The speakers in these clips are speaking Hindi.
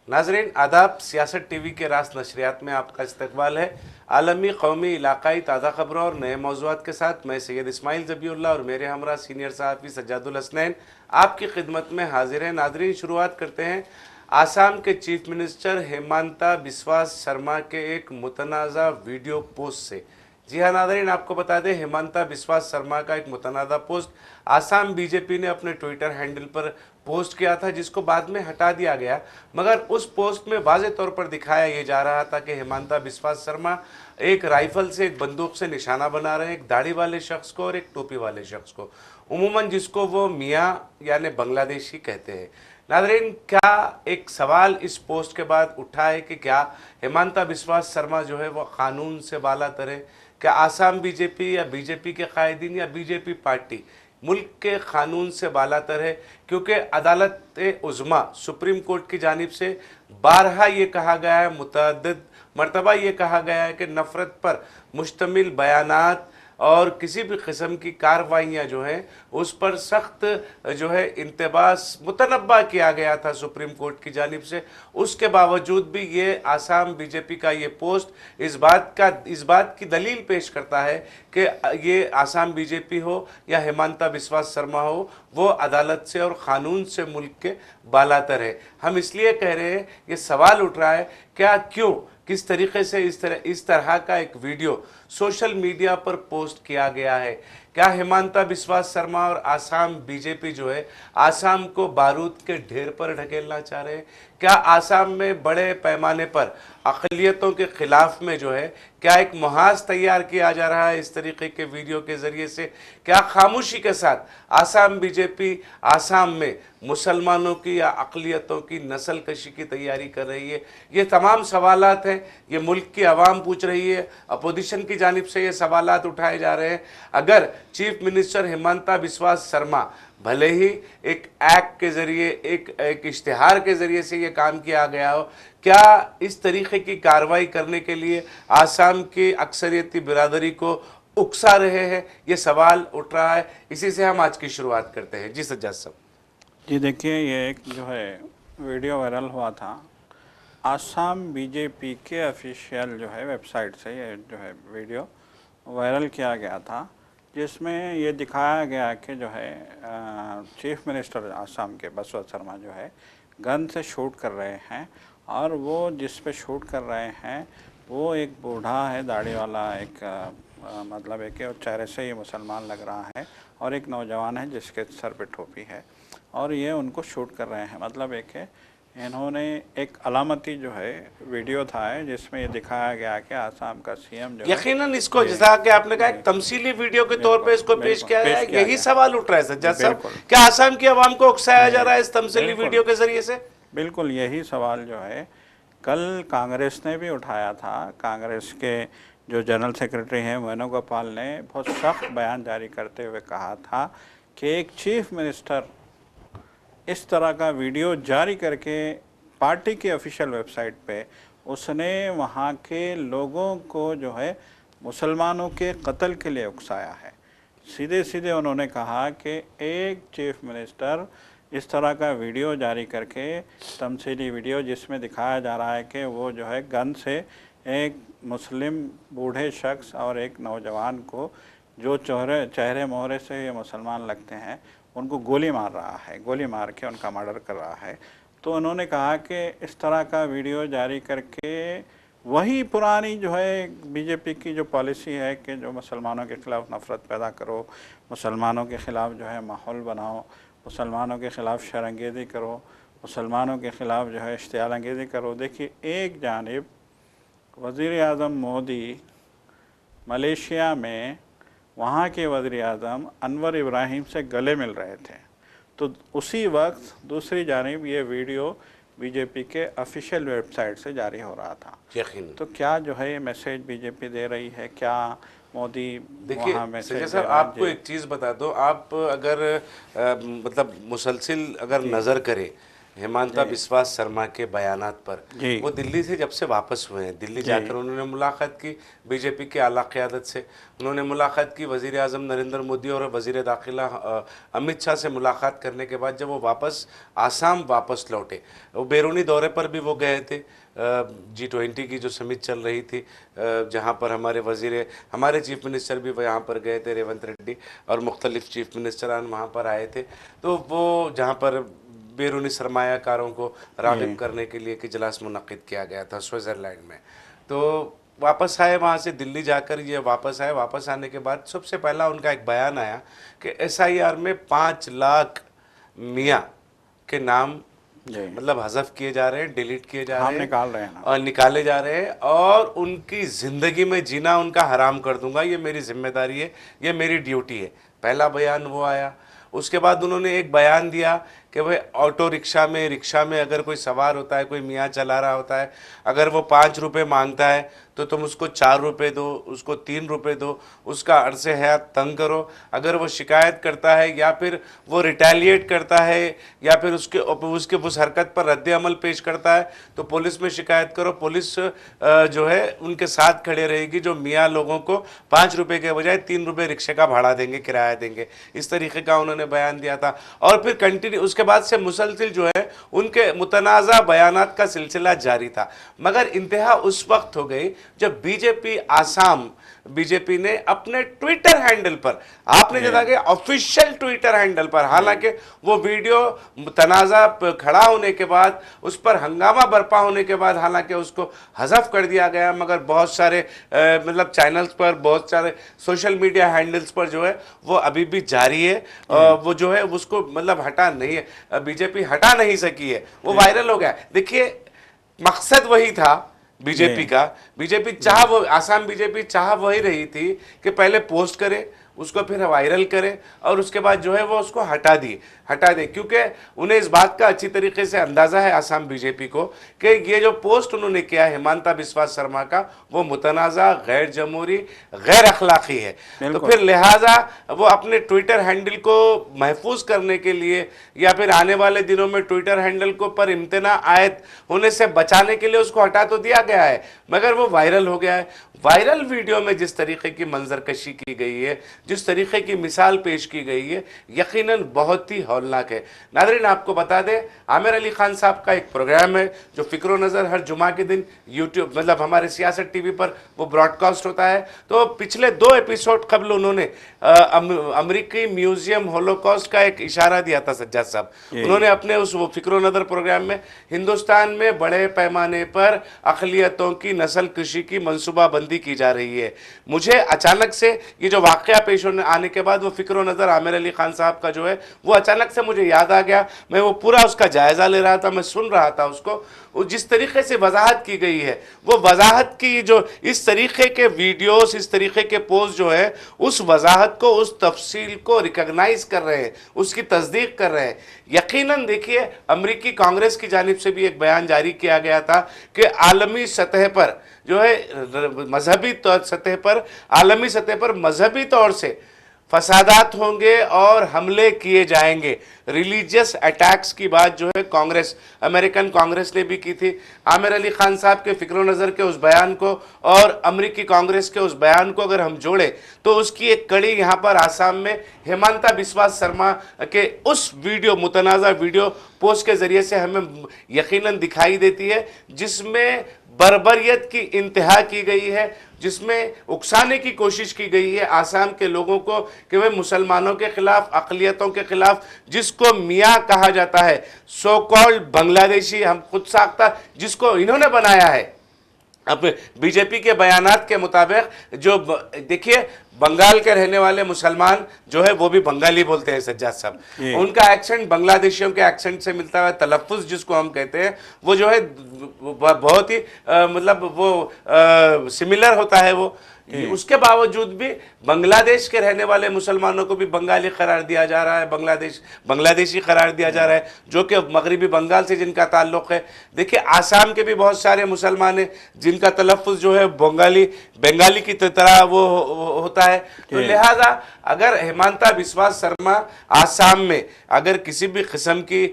नाजरीन आदाब, सियासत टीवी के रास नशरियात में आपका इस्तकबाल है। आलमी, कौमी, इलाकाई ताज़ा खबरों और नए मौज़ूआत के साथ मैं सैयद इस्माइल ज़बीउल्लाह और मेरे हमरा सीनियर सहाफ़ी सज्जादुल हसनैन आपकी खिदमत में हाजिर हैं। नाजरीन, शुरुआत करते हैं आसाम के चीफ मिनिस्टर हेमंता बिस्वा शर्मा के एक मुतनाज़ा वीडियो पोस्ट से। जी हाँ नाज़रीन, आपको बता दें, हेमंता बिस्वा शर्मा का एक मुतनाज़ा पोस्ट आसाम बीजेपी ने अपने ट्विटर हैंडल पर पोस्ट किया था, जिसको बाद में हटा दिया गया। मगर उस पोस्ट में वाज़े तौर पर दिखाया ये जा रहा था कि हेमंता बिस्वा शर्मा एक राइफल से, एक बंदूक से निशाना बना रहे हैं एक दाढ़ी वाले शख्स को और एक टोपी वाले शख्स को, उमूमन जिसको वो मियाँ यानी बांग्लादेशी कहते हैं। नाज़रीन, क्या एक सवाल इस पोस्ट के बाद उठा है कि क्या हेमंता बिस्वा शर्मा जो है वो कानून से बालातर है? क्या आसाम बीजेपी या बीजेपी के कायदीन या बीजेपी पार्टी मुल्क के कानून से बालातर है? क्योंकि अदालत उज़्मा सुप्रीम कोर्ट की जानिब से बारहा ये कहा गया है, मुतअद्दिद मरतबा ये कहा गया है कि नफ़रत पर मुश्तमिल बयानात और किसी भी किस्म की कार्रवाइयाँ जो हैं उस पर सख्त जो है इंतबास मुतनब्बा किया गया था सुप्रीम कोर्ट की जानिब से। उसके बावजूद भी ये आसाम बीजेपी का ये पोस्ट इस बात की दलील पेश करता है कि ये आसाम बीजेपी हो या हेमंता बिस्वा शर्मा हो, वो अदालत से और क़ानून से मुल्क के बालातर है। हम इसलिए कह रहे हैं, ये सवाल उठ रहा है, क्या, क्यों, किस तरीके से इस तरह का एक वीडियो सोशल मीडिया पर पोस्ट किया गया है? क्या हेमंता बिस्वा शर्मा और आसाम बीजेपी जो है आसाम को बारूद के ढेर पर ढकेलना चाह रहे हैं? क्या आसाम में बड़े पैमाने पर अक़लियतों के खिलाफ में जो है क्या एक मुहाज तैयार किया जा रहा है इस तरीके के वीडियो के ज़रिए से? क्या खामोशी के साथ आसाम बीजेपी आसाम में मुसलमानों की या अक़लियतों की नस्ल कशी की तैयारी कर रही है? ये तमाम सवालात हैं, ये मुल्क की आवाम पूछ रही है, अपोजिशन की जानिब से ये सवालात उठाए जा रहे हैं। अगर चीफ मिनिस्टर हेमंता बिस्वा शर्मा भले ही एक एक्ट के ज़रिए, एक इश्तिहार के ज़रिए से ये काम किया गया हो, क्या इस तरीके की कार्रवाई करने के लिए आसाम की अक्सरियती बिरादरी को उकसा रहे हैं? ये सवाल उठ रहा है। इसी से हम आज की शुरुआत करते हैं। जी सज्जाद साहब। जी देखिए, ये एक जो है वीडियो वायरल हुआ था आसाम बीजेपी के ऑफिशियल जो है वेबसाइट से, ये जो है वीडियो वायरल किया गया था, जिसमें ये दिखाया गया कि जो है चीफ मिनिस्टर आसाम के बिस्वा शर्मा जो है गन से शूट कर रहे हैं, और वो जिस पे शूट कर रहे हैं वो एक बूढ़ा है, दाढ़ी वाला, एक मतलब एक चेहरे से ये मुसलमान लग रहा है, और एक नौजवान है जिसके सर पे टोपी है, और ये उनको शूट कर रहे हैं। मतलब एक है, इन्होंने एक अलामती जो है वीडियो था है जिसमें ये दिखाया गया कि आसाम का सीएम जो यकीनन इसको, जैसा कि आपने कहा, एक तमसीली वीडियो के तौर पे इसको पेश किया गया है। यही सवाल उठ रहा है सज्जाद साहब, क्या आसाम की आवाम को उकसाया जा रहा है इस तमसीली वीडियो के जरिए से? बिल्कुल यही सवाल जो है कल कांग्रेस ने भी उठाया था। कांग्रेस के जो जनरल सेक्रेटरी हैं वेणुगोपाल ने बहुत सख्त बयान जारी करते हुए कहा था कि एक चीफ मिनिस्टर इस तरह का वीडियो जारी करके पार्टी की ऑफिशियल वेबसाइट पे उसने वहाँ के लोगों को जो है मुसलमानों के कत्ल के लिए उकसाया है। सीधे सीधे उन्होंने कहा कि एक चीफ मिनिस्टर इस तरह का वीडियो जारी करके, तमसीली वीडियो जिसमें दिखाया जा रहा है कि वो जो है गन से एक मुस्लिम बूढ़े शख्स और एक नौजवान को, जो चेहरे मोहरे से ये मुसलमान लगते हैं, उनको गोली मार रहा है, गोली मार के उनका मर्डर कर रहा है। तो उन्होंने कहा कि इस तरह का वीडियो जारी करके वही पुरानी जो है बीजेपी की जो पॉलिसी है कि जो मुसलमानों के ख़िलाफ़ नफ़रत पैदा करो, मुसलमानों के ख़िलाफ़ जो है माहौल बनाओ, मुसलमानों के ख़िलाफ़ शरंगेज़ी करो, मुसलमानों के ख़िलाफ़ जो है इश्तियाल अंगेज़ी करो। देखिए, एक जानिब वज़ीर आज़म मोदी मलेशिया में वहाँ के वज़ीर आज़म अनवर इब्राहिम से गले मिल रहे थे, तो उसी वक्त दूसरी जानिब ये वीडियो बीजेपी के ऑफिशियल वेबसाइट से जारी हो रहा था। तो क्या जो है ये मैसेज बीजेपी दे रही है? क्या मोदी वहाँ मैसेज सर, आपको एक चीज़ बता दो, आप अगर मतलब मुसलसिल अगर नज़र करें हेमंता बिस्वा शर्मा के बयानात पर। जी। वो दिल्ली से जब से वापस हुए हैं, दिल्ली जाकर उन्होंने मुलाकात की बीजेपी की आला क़यादत से, उन्होंने मुलाकात की वज़ीर आज़म नरेंद्र मोदी और वज़ीर दाखिला अमित शाह से मुलाकात करने के बाद जब वो वापस आसाम वापस लौटे, वो बैरूनी दौरे पर भी वो गए थे, G20 की जो समिट चल रही थी, जहाँ पर हमारे चीफ मिनिस्टर भी यहाँ पर गए थे, रेवंत रेड्डी, और मुख्तलिफ चीफ मिनिस्टरान वहाँ पर आए थे। तो वो जहाँ पर बैरूनी सरमायाकारों को राग़िब करने के लिए कि इजलास मुनक़्क़िद किया गया था स्विट्ज़रलैंड में, तो वापस आए वहाँ से दिल्ली जाकर, ये वापस आए। वापस आने के बाद सबसे पहला उनका एक बयान आया कि SIR में 5 लाख मियाँ के नाम मतलब हज़फ किए जा रहे हैं, डिलीट किए जा रहे हैं, निकाल रहे हैं और निकाले जा रहे हैं, और उनकी ज़िंदगी में जीना उनका हराम कर दूंगा, ये मेरी जिम्मेदारी है, ये मेरी ड्यूटी है। पहला बयान वो आया। उसके बाद उन्होंने एक बयान दिया कि भाई ऑटो रिक्शा में अगर कोई सवार होता है, कोई मियाँ चला रहा होता है, अगर वो 5 रुपये मांगता है तो तुम उसको 4 रुपये दो, उसको 3 रुपये दो, उसका अरसे हयात तंग करो। अगर वो शिकायत करता है या फिर वो रिटेलिएट करता है या फिर उसके उस हरकत पर रद्द अमल पेश करता है तो पुलिस में शिकायत करो। पुलिस जो है उनके साथ खड़े रहेगी, जो मियाँ लोगों को 5 रुपये के बजाय 3 रुपये रिक्शे का भाड़ा देंगे, किराया देंगे। इस तरीके का उन्होंने बयान दिया था। और फिर कंटिन्यू उसके बाद से मुसलसिल जो है उनके मुतनाज़ा बयानात का सिलसिला जारी था, मगर इंतहा उस वक्त हो गई जब बीजेपी ने अपने ट्विटर हैंडल पर, आपने जैसा कि ऑफिशियल ट्विटर हैंडल पर, हालांकि वो वीडियो तनाज़ा खड़ा होने के बाद, उस पर हंगामा बरपा होने के बाद हालांकि उसको हज़फ कर दिया गया, मगर बहुत सारे मतलब चैनल्स पर, बहुत सारे सोशल मीडिया हैंडल्स पर जो है वो अभी भी जारी है। वो जो है उसको मतलब हटा नहीं है, बीजेपी हटा नहीं सकी है, वो वायरल हो गया। देखिए मकसद वही था बीजेपी का, आसाम बीजेपी चाह वही रही थी कि पहले पोस्ट करे, उसको फिर वायरल करे और उसके बाद जो है वो उसको हटा दे, क्योंकि उन्हें इस बात का अच्छी तरीके से अंदाज़ा है आसाम बीजेपी को कि ये जो पोस्ट उन्होंने किया हेमंता बिस्वा शर्मा का, वो मुतनाज़ा, गैर जमहूरी, गैर अखलाकी है। तो फिर लिहाजा वो अपने ट्विटर हैंडल को महफूज करने के लिए या फिर आने वाले दिनों में ट्विटर हैंडल को पर इम्तना आयद होने से बचाने के लिए उसको हटा तो दिया गया है, मगर वो वायरल हो गया है। वायरल वीडियो में जिस तरीके की मंजरकशी की गई है, जिस तरीके की मिसाल पेश की गई है, यकीनन बहुत ही हौलनाक है। नाज़रीन, आपको बता दें, आमिर अली खान साहब का एक प्रोग्राम है जो फ़िक्र नज़र हर जुमा के दिन यूट्यूब मतलब हमारे सियासत टीवी पर वो ब्रॉडकास्ट होता है। तो पिछले 2 एपिसोड कबल उन्होंने अमरीकी म्यूजियम होलोकॉस्ट का एक इशारा दिया था सज्जाद साहब। उन्होंने अपने उस फ़िक्र नज़र प्रोग्राम में हिंदुस्तान में बड़े पैमाने पर अक़लियतों की नस्ल कुशी की मनसूबाबंदी की जा रही है। मुझे अचानक से ये जो वाक़या पेश होने आने के बाद वो फ़िक्र नज़र आमिर अली खान साहब का जो है वो अचानक से मुझे याद आ गया। मैं वो पूरा उसका जायज़ा ले रहा था, मैं सुन रहा था उसको, जिस तरीके से वजाहत की गई है, वो वजाहत की जो इस तरीके के वीडियोस, इस तरीके के पोस्ट जो है उस वजाहत को, उस तफसील को रिकॉग्नाइज कर रहे हैं, उसकी तस्दीक कर रहे हैं। यकीनन देखिए, अमरीकी कांग्रेस की जानिब से भी एक बयान जारी किया गया था कि आलमी सतह पर जो है मजहबी सतह पर, आलमी सतह पर मजहबी तौर से फसादात होंगे और हमले किए जाएंगे। रिलीजियस अटैक्स की बात जो है अमेरिकन कांग्रेस ने भी की थी। आमिर अली खान साहब के फ़िक्र नज़र के उस बयान को और अमरीकी कांग्रेस के उस बयान को अगर हम जोड़ें तो उसकी एक कड़ी यहाँ पर आसाम में हेमंता बिस्वा शर्मा के उस मुतनाज़ा वीडियो पोस्ट के ज़रिए से हमें यकीनन दिखाई देती है, जिसमें बर्बरियत की इंतहा की गई है, जिसमें उकसाने की कोशिश की गई है आसाम के लोगों को कि वे मुसलमानों के खिलाफ, अक़लियतों के खिलाफ, जिसको मियाँ कहा जाता है, सो कॉल्ड बांग्लादेशी, हम खुद साख्ता, जिसको इन्होंने बनाया है। अब बीजेपी के बयानात के मुताबिक जो देखिए बंगाल के रहने वाले मुसलमान जो है वो भी बंगाली बोलते हैं सज्जाद साहब, उनका एक्सेंट बांग्लादेशियों के एक्सेंट से मिलता है। तलफ़्फ़ुज़ जिसको हम कहते हैं वो जो है बहुत ही मतलब वो सिमिलर होता है वो, उसके बावजूद भी बांग्लादेश के रहने वाले मुसलमानों को भी बंगाली करार दिया जा रहा है, बांग्लादेशी करार दिया जा रहा है, जो कि मगरबी बंगाल से जिनका ताल्लुक है। देखिए आसाम के भी बहुत सारे मुसलमान हैं जिनका तलफ़ुज़ जो है बंगाली की तरह वो होता है। तो लिहाजा अगर हेमंता बिस्वा शर्मा आसाम में अगर किसी भी किस्म की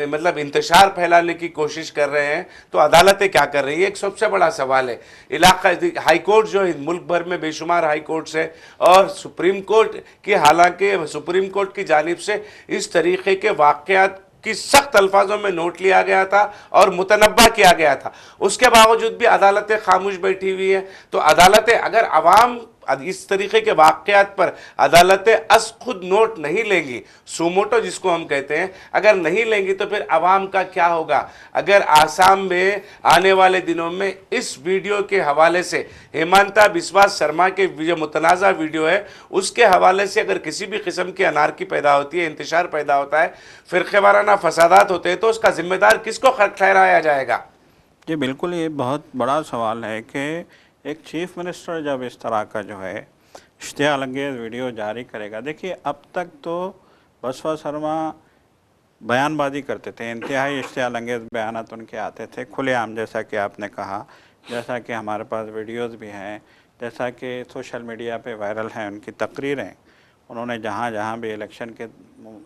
मतलब इंतशार फैलाने की कोशिश कर रहे हैं तो अदालतें क्या कर रही है, एक सबसे बड़ा सवाल है। इलाका हाई कोर्ट जो है मुल्क भर में बेशुमार हाई कोर्ट्स है और सुप्रीम कोर्ट की, हालांकि सुप्रीम कोर्ट की जानिब से इस तरीके के वाक़यात कि सख्त अल्फाजों में नोट लिया गया था और मुतनब्बा किया गया था, उसके बावजूद भी अदालतें खामोश बैठी हुई हैं। तो अदालतें अगर अवाम इस तरीके के वाक़यात पर अदालतें खुद नोट नहीं लेंगी, सुमोटो जिसको हम कहते हैं, अगर नहीं लेंगी तो फिर अवाम का क्या होगा। अगर आसाम में आने वाले दिनों में इस वीडियो के हवाले से हेमंता बिस्वा शर्मा के जो मुतनाज़ा वीडियो है उसके हवाले से अगर किसी भी किस्म की अनारकी पैदा होती है, इंतशार पैदा होता है, फ़िरक़े वाराना फसादात होते हैं, तो उसका जिम्मेदार किसको ठहराया जाएगा। जी बिल्कुल, ये बहुत बड़ा सवाल है कि एक चीफ मिनिस्टर जब इस तरह का जो है इश्तिहाल-अंगेज़ वीडियो जारी करेगा। देखिए अब तक तो बिस्वा शर्मा बयानबाजी करते थे, इंतहाई इश्तिहाल-अंगेज़ बयानात उनके आते थे खुलेआम, जैसा कि आपने कहा, जैसा कि हमारे पास वीडियोज़ भी हैं, जैसा कि सोशल मीडिया पे वायरल हैं उनकी तकरीरें। उन्होंने जहाँ जहाँ भी इलेक्शन के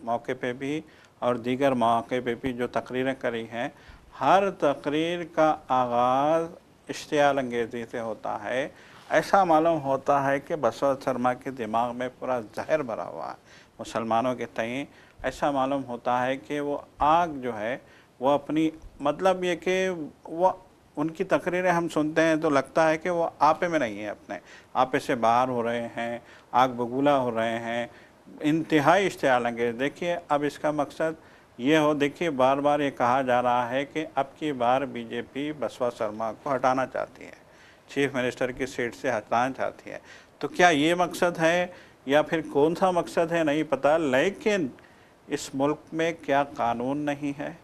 मौके पे भी और दीगर मौके पे भी जो तकरीरें करी हैं, हर तकरीर का आगाज़ इश्तिहाल-अंगेज़ी से होता है। ऐसा मालूम होता है कि बिस्वा शर्मा के दिमाग में पूरा ज़हर भरा हुआ है मुसलमानों के तई। ऐसा मालूम होता है कि वो आग जो है वो अपनी, मतलब ये कि वो उनकी तकरीरें हम सुनते हैं तो लगता है कि वो आपे में नहीं है, अपने आपे से बाहर हो रहे हैं, आग बबूला हो रहे हैं, इंतहाई इश्तिहाल-अंगेज़। देखिए अब इसका मकसद ये हो, देखिए बार बार ये कहा जा रहा है कि अब की बार बीजेपी बिस्वा शर्मा को हटाना चाहती है, चीफ मिनिस्टर की सीट से हटाना चाहती है। तो क्या ये मकसद है या फिर कौन सा मकसद है नहीं पता, लेकिन इस मुल्क में क्या कानून नहीं है,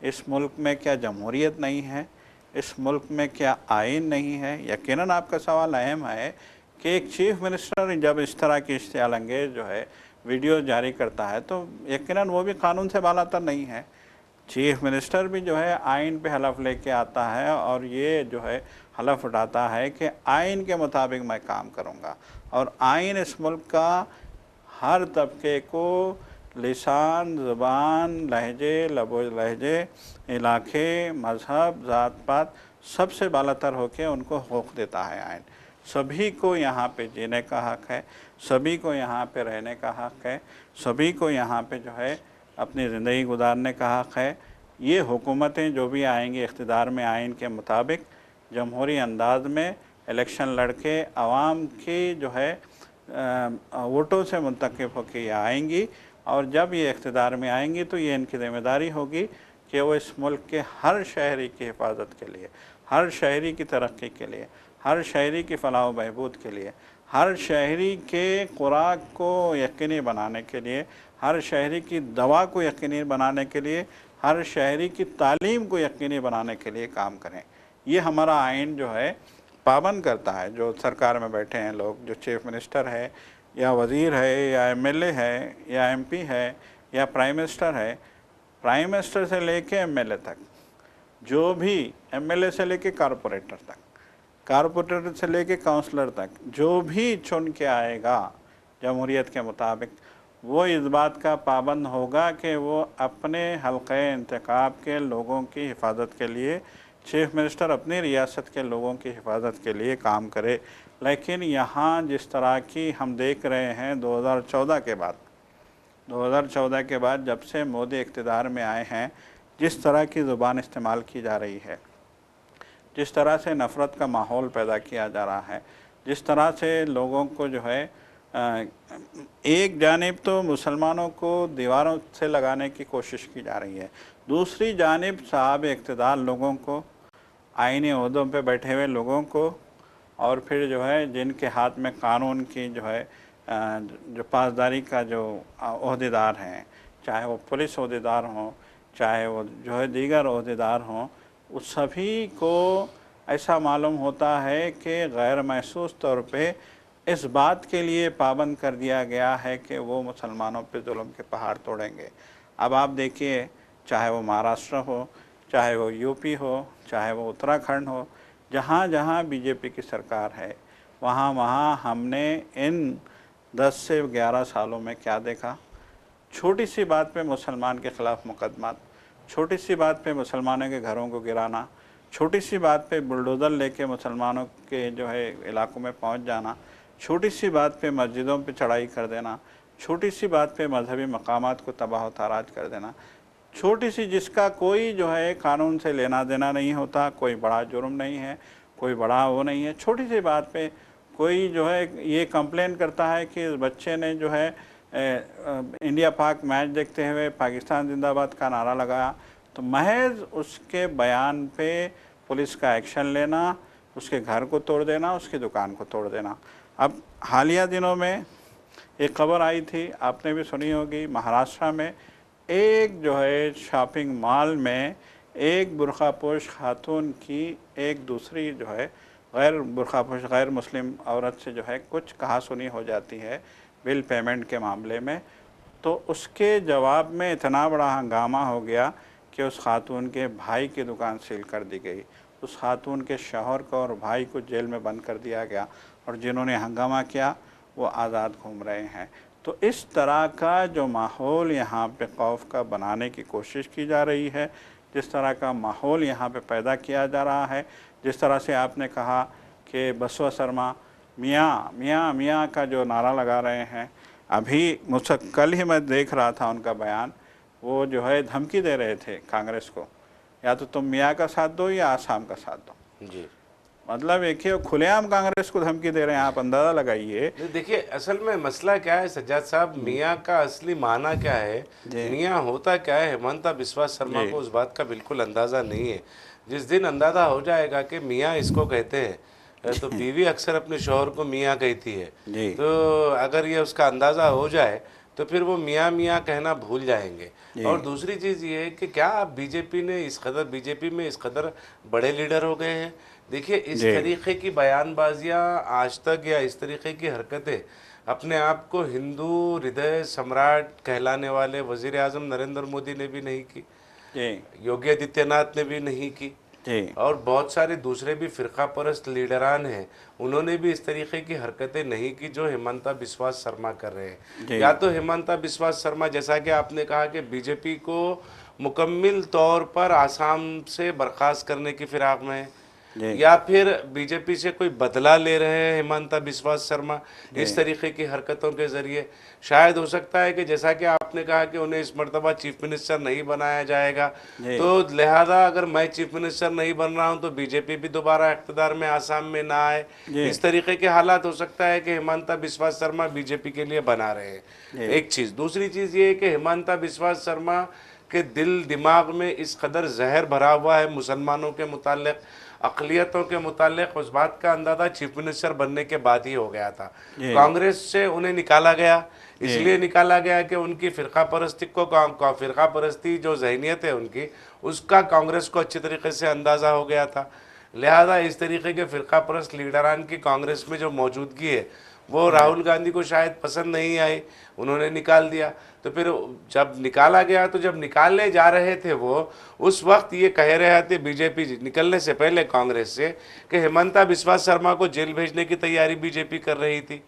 इस मुल्क में क्या जमहूरियत नहीं है, इस मुल्क में क्या आइन नहीं है। यकीनन आपका सवाल अहम है कि एक चीफ मिनिस्टर जब इस तरह की इश्तिहाल-अंगेज़ जो है वीडियो जारी करता है तो यकीनन वो भी कानून से बालातर नहीं है। चीफ मिनिस्टर भी जो है आइन पे हलफ लेके आता है और ये जो है हलफ उठाता है कि आइन के मुताबिक मैं काम करूँगा, और आइन इस मुल्क का हर तबके को लिसान, ज़ुबान, लहजे, लबो लहजे, इलाके, मज़हब, ज़ात पात सबसे बालातर होकर उनको हक़ देता है आइन। सभी को यहाँ पे जीने का हक़ है, सभी को यहाँ पे रहने का हक़ है, सभी को यहाँ पे जो है अपनी ज़िंदगी गुजारने का हक़ है। ये हुकूमतें जो भी आएंगी इक़्तिदार में आइन के मुताबिक जमहूरी अंदाज में इलेक्शन लड़के आवाम की जो है वोटों से मुंतखब होकर आएंगी, और जब ये इक़्तिदार में आएंगी तो ये इनकी ज़िम्मेदारी होगी कि वो इस मुल्क के हर शहरी की हिफाजत के लिए, हर शहरी की तरक्की के लिए, हर शहरी की फलाह व बहबूद के लिए, हर शहरी के खुराक को यकीनी बनाने के लिए, हर शहरी की दवा को यकीनी बनाने के लिए, हर शहरी की तालीम को यकीनी बनाने के लिए काम करें। ये हमारा आइन जो है पाबंद करता है। जो सरकार में बैठे हैं लोग, जो चीफ मिनिस्टर है या वज़ीर है या एमएलए है या एमपी है या प्राइम मिनिस्टर है, प्राइम मिनिस्टर से लेके एमएलए तक, जो भी एमएलए से लेके कारपोरेटर तक, कारपोरेटर से लेके काउंसलर तक, जो भी चुन के आएगा जमहूरियत के मुताबिक, वो इस बात का पाबंद होगा कि वो अपने हल्क़े इंतखाब के लोगों की हिफाजत के लिए, चीफ मिनिस्टर अपनी रियासत के लोगों की हिफाजत के लिए काम करे। लेकिन यहाँ जिस तरह की हम देख रहे हैं 2014 के बाद जब से मोदी इक़्तिदार में आए हैं, जिस तरह की ज़ुबान इस्तेमाल की जा रही है, जिस तरह से नफ़रत का माहौल पैदा किया जा रहा है, जिस तरह से लोगों को जो है एक जानिब तो मुसलमानों को दीवारों से लगाने की कोशिश की जा रही है, दूसरी जानिब साहब इक़्तिदार लोगों को, आईनी ओहदों पे बैठे हुए लोगों को, और फिर जो है जिनके हाथ में कानून की जो है जो पासदारी का जो ओहदेदार हैं, चाहे वो पुलिस ओहदेदार हों, चाहे वो जो है दीगर ओहदेदार हों, उस सभी को ऐसा मालूम होता है कि गैर महसूस तौर पे इस बात के लिए पाबंद कर दिया गया है कि वो मुसलमानों पे जुल्म के पहाड़ तोड़ेंगे। अब आप देखिए, चाहे वो महाराष्ट्र हो, चाहे वो यूपी हो, चाहे वो उत्तराखंड हो, जहाँ जहाँ बीजेपी की सरकार है, वहाँ वहाँ हमने इन 10 से 11 सालों में क्या देखा? छोटी सी बात पे मुसलमान के ख़िलाफ़ मुकदमा, छोटी सी बात पे मुसलमानों के घरों को गिराना, छोटी सी बात पे बुलडोज़र लेके मुसलमानों के जो है इलाकों में पहुंच जाना, छोटी सी बात पे मस्जिदों पे चढ़ाई कर देना, छोटी सी बात पे मजहबी मकामात को तबाह ताराज कर देना, छोटी सी जिसका कोई जो है कानून से लेना देना नहीं होता, कोई बड़ा जुर्म नहीं है, कोई बड़ा वो नहीं है, छोटी सी बात पे कोई जो है ये कंप्लेन करता है कि इस बच्चे ने जो है इंडिया पाक मैच देखते हुए पाकिस्तान जिंदाबाद का नारा लगाया, तो महज उसके बयान पे पुलिस का एक्शन लेना, उसके घर को तोड़ देना, उसकी दुकान को तोड़ देना। अब हालिया दिनों में एक खबर आई थी, आपने भी सुनी होगी, महाराष्ट्र में एक जो है शॉपिंग मॉल में एक बुर्खापोश खातून की एक दूसरी जो है गैर बुर्खापोश गैर मुस्लिम औरत से जो है कुछ कहा सुनी हो जाती है बिल पेमेंट के मामले में, तो उसके जवाब में इतना बड़ा हंगामा हो गया कि उस खातून के भाई की दुकान सील कर दी गई, उस खातून के शौहर को और भाई को जेल में बंद कर दिया गया, और जिन्होंने हंगामा किया वो आज़ाद घूम रहे हैं। तो इस तरह का जो माहौल यहाँ पे खौफ का बनाने की कोशिश की जा रही है, जिस तरह का माहौल यहाँ पे पैदा किया जा रहा है, जिस तरह से आपने कहा कि बसवा शर्मा मियाँ मियाँ मियाँ का जो नारा लगा रहे हैं, अभी मुझसे कल ही मैं देख रहा था उनका बयान, वो जो है धमकी दे रहे थे कांग्रेस को, या तो तुम मियाँ का साथ दो या आसाम का साथ दो। जी, मतलब एक ही खुलेआम कांग्रेस को धमकी दे रहे हैं, आप अंदाज़ा लगाइए। देखिए असल में मसला क्या है सज्जाद साहब, मियाँ का असली माना क्या है, मियाँ होता क्या है, हेमंता बिस्वा शर्मा को उस बात का बिल्कुल अंदाज़ा नहीं है। जिस दिन अंदाज़ा हो जाएगा कि मियाँ इसको कहते हैं, तो बीवी अक्सर अपने शौहर को मियाँ कहती है, तो अगर ये उसका अंदाज़ा हो जाए तो फिर वो मियाँ मियाँ कहना भूल जाएंगे। और दूसरी चीज़ ये है कि क्या बीजेपी में इस कदर बड़े लीडर हो गए हैं। देखिए इस तरीके की बयानबाजियाँ आज तक, या इस तरीके की हरकतें अपने आप को हिंदू हृदय सम्राट कहलाने वाले वज़ीर आज़म नरेंद्र मोदी ने भी नहीं की, योगी आदित्यनाथ ने भी नहीं की, और बहुत सारे दूसरे भी फ़िरका परस्त लीडरान हैं, उन्होंने भी इस तरीके की हरकतें नहीं की जो हेमंता बिस्वा शर्मा कर रहे हैं। या तो हेमंता बिस्वा शर्मा, जैसा कि आपने कहा कि बीजेपी को मुकम्मल तौर पर आसाम से बर्खास्त करने की फिराक में है, या फिर बीजेपी से कोई बदला ले रहे हैं हेमंता बिस्वा शर्मा इस तरीके की हरकतों के ज़रिए। शायद हो सकता है कि जैसा कि आपने कहा कि उन्हें इस मर्तबा चीफ मिनिस्टर नहीं बनाया जाएगा, तो लिहाजा अगर मैं चीफ मिनिस्टर नहीं बन रहा हूं तो बीजेपी भी दोबारा इख्तिदार में आसाम में ना आए, इस तरीके के हालात हो सकता है कि हेमंता बिस्वा शर्मा बीजेपी के लिए बना रहे हैं। एक चीज़, दूसरी चीज़ ये है कि हेमंता बिस्वा शर्मा के दिल दिमाग में इस कदर जहर भरा हुआ है मुसलमानों के मुताल्लिक़, अक़लियतों के मुताल्लिक़, उस बात का अंदाज़ा चीफ मिनिस्टर बनने के बाद ही हो गया था। कांग्रेस से उन्हें निकाला गया, इसलिए निकाला गया कि उनकी फ़िरका परस्ती जो जहनीत है उनकी, उसका कांग्रेस को अच्छी तरीके से अंदाज़ा हो गया था। लिहाजा इस तरीके के फ़िरका परस्त लीडरान की कांग्रेस में जो मौजूदगी है वो राहुल गांधी को शायद पसंद नहीं आई, उन्होंने निकाल दिया। तो फिर जब निकाला गया, तो जब निकालने जा रहे थे वो, उस वक्त ये कह रहे थे बीजेपी निकलने से पहले कांग्रेस से कि हेमंता बिस्वा शर्मा को जेल भेजने की तैयारी बीजेपी कर रही थी।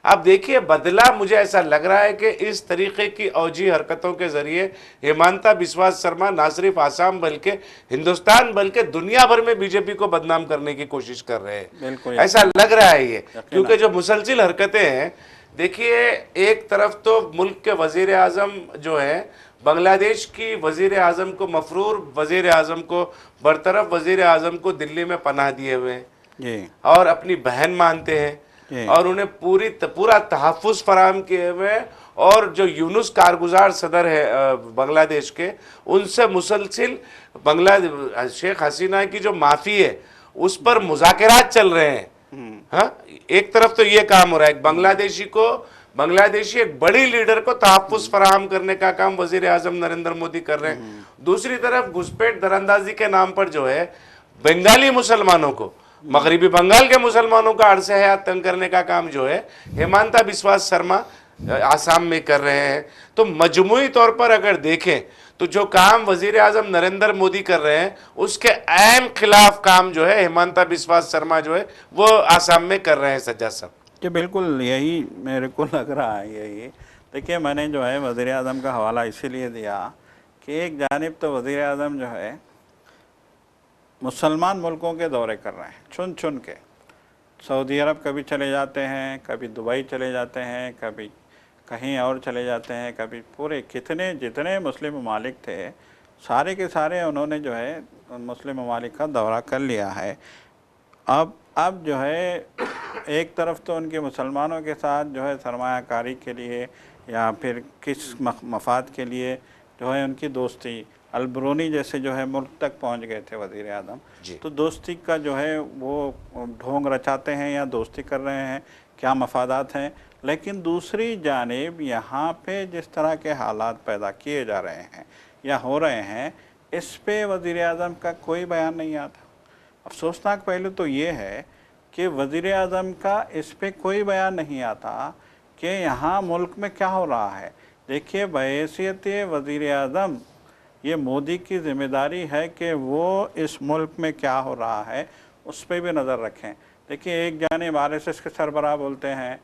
अब देखिए बदला, मुझे ऐसा लग रहा है कि इस तरीके की औजी हरकतों के ज़रिए हेमंता बिस्वा शर्मा ना सिर्फ आसाम बल्कि हिंदुस्तान बल्कि दुनिया भर में बीजेपी को बदनाम करने की कोशिश कर रहे हैं, ऐसा लग रहा है ये। क्योंकि जो मुसलसिल हरकतें हैं, देखिए एक तरफ तो मुल्क के वज़ीर आज़म जो हैं, बांग्लादेश की वज़ीर आज़म को, मफरूर वज़ीर आज़म को, बरतरफ वज़ीर आज़म को दिल्ली में पनाह दिए हुए हैं और अपनी बहन मानते हैं, और उन्हें पूरा तहफ़्फ़ुज़ फराहम किए हुए, और जो यूनुस कारगुजार सदर है बांग्लादेश के, उनसे मुसलसिल शेख हसीना की जो माफ़ी है उस पर मुज़ाकरात चल रहे हैं। हाँ, एक तरफ तो ये काम हो रहा है, बांग्लादेशी एक बड़ी लीडर को तहफ़्फ़ुज़ फराहम करने का काम वज़ीर आज़म नरेंद्र मोदी कर रहे हैं। दूसरी तरफ घुसपैठ दरअंदाजी के नाम पर जो है बंगाली मुसलमानों को, मगरबी बंगाल के मुसलमानों का अरसे हयात तंग करने का काम जो है हेमंता बिस्वा शर्मा आसाम में कर रहे हैं। तो मजमूई तौर पर अगर देखें तो जो काम वजीर आजम नरेंद्र मोदी कर रहे हैं उसके अहम खिलाफ काम जो है हेमंता बिस्वा शर्मा जो है वो आसाम में कर रहे हैं सज्जाद साहब। कि बिल्कुल यही मेरे को लग रहा है। यही देखिए, मैंने जो है वज़ीर आज़म का हवाला इसीलिए दिया कि एक जानिब तो वज़ीर आज़म जो है मुसलमान मुल्कों के दौरे कर रहे हैं, चुन चुन के। सऊदी अरब कभी चले जाते हैं, कभी दुबई चले जाते हैं, कभी कहीं और चले जाते हैं, कभी पूरे कितने जितने मुस्लिम ममालिक थे सारे के सारे उन्होंने जो है मुस्लिम ममालिक का दौरा कर लिया है। अब जो है एक तरफ तो उनके मुसलमानों के साथ जो है सरमायाकारी के लिए या फिर किस मफाद के लिए जो है उनकी दोस्ती, अलबरूनी जैसे जो है मुल्क तक पहुंच गए थे वज़ीर आज़म, तो दोस्ती का जो है वो ढोंग रचाते हैं या दोस्ती कर रहे हैं, क्या मफादात हैं। लेकिन दूसरी जानिब यहाँ पे जिस तरह के हालात पैदा किए जा रहे हैं या हो रहे हैं, इस पे वज़ीर आज़म का कोई बयान नहीं आता। अफसोसनाक पहलू तो ये है कि वज़ीर आज़म का इस पे कोई बयान नहीं आता कि यहाँ मुल्क में क्या हो रहा है। देखिए, बहैसियत वज़ीर आज़म ये मोदी की ज़िम्मेदारी है कि वो इस मुल्क में क्या हो रहा है उस पर भी नज़र रखें। देखिए, एक जानिब RSS के सरबराह बोलते हैं,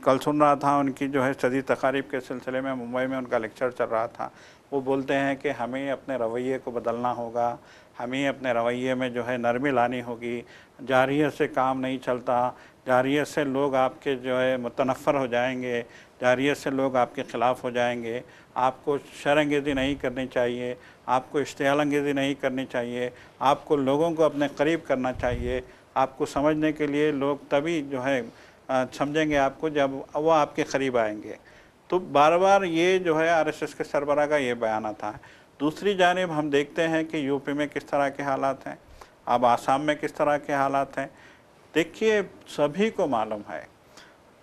कल सुन रहा था उनकी जो है सदी तकारीब के सिलसिले में मुंबई में उनका लेक्चर चल रहा था, वो बोलते हैं कि हमें अपने रवैये को बदलना होगा, हमें अपने रवैये में जो है नरमी लानी होगी, जारियत से काम नहीं चलता, जारियत से लोग आपके जो है मुतनफ़र हो जाएंगे, जारियत से लोग आपके ख़िलाफ़ हो जाएंगे, आपको शरअंगेज़ी नहीं करनी चाहिए, आपको इश्तियाल अंगेज़ी नहीं करनी चाहिए, आपको लोगों को अपने करीब करना चाहिए, आपको समझने के लिए लोग तभी जो है समझेंगे आपको जब वो आपके करीब आएंगे। तो बार बार ये जो है RSS के सरबराह का ये बयान आता है। दूसरी जानिब हम देखते हैं कि यूपी में किस तरह के हालात हैं, अब आसाम में किस तरह के हालात हैं। देखिए, सभी को मालूम है,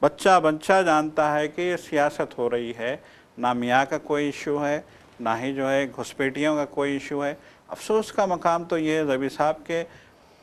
बच्चा बच्चा जानता है कि ये सियासत हो रही है, ना मियाँ का कोई इशू है, ना ही जो है घुसपैठियों का कोई इशू है। अफसोस का मकाम तो ये है रबी साहब के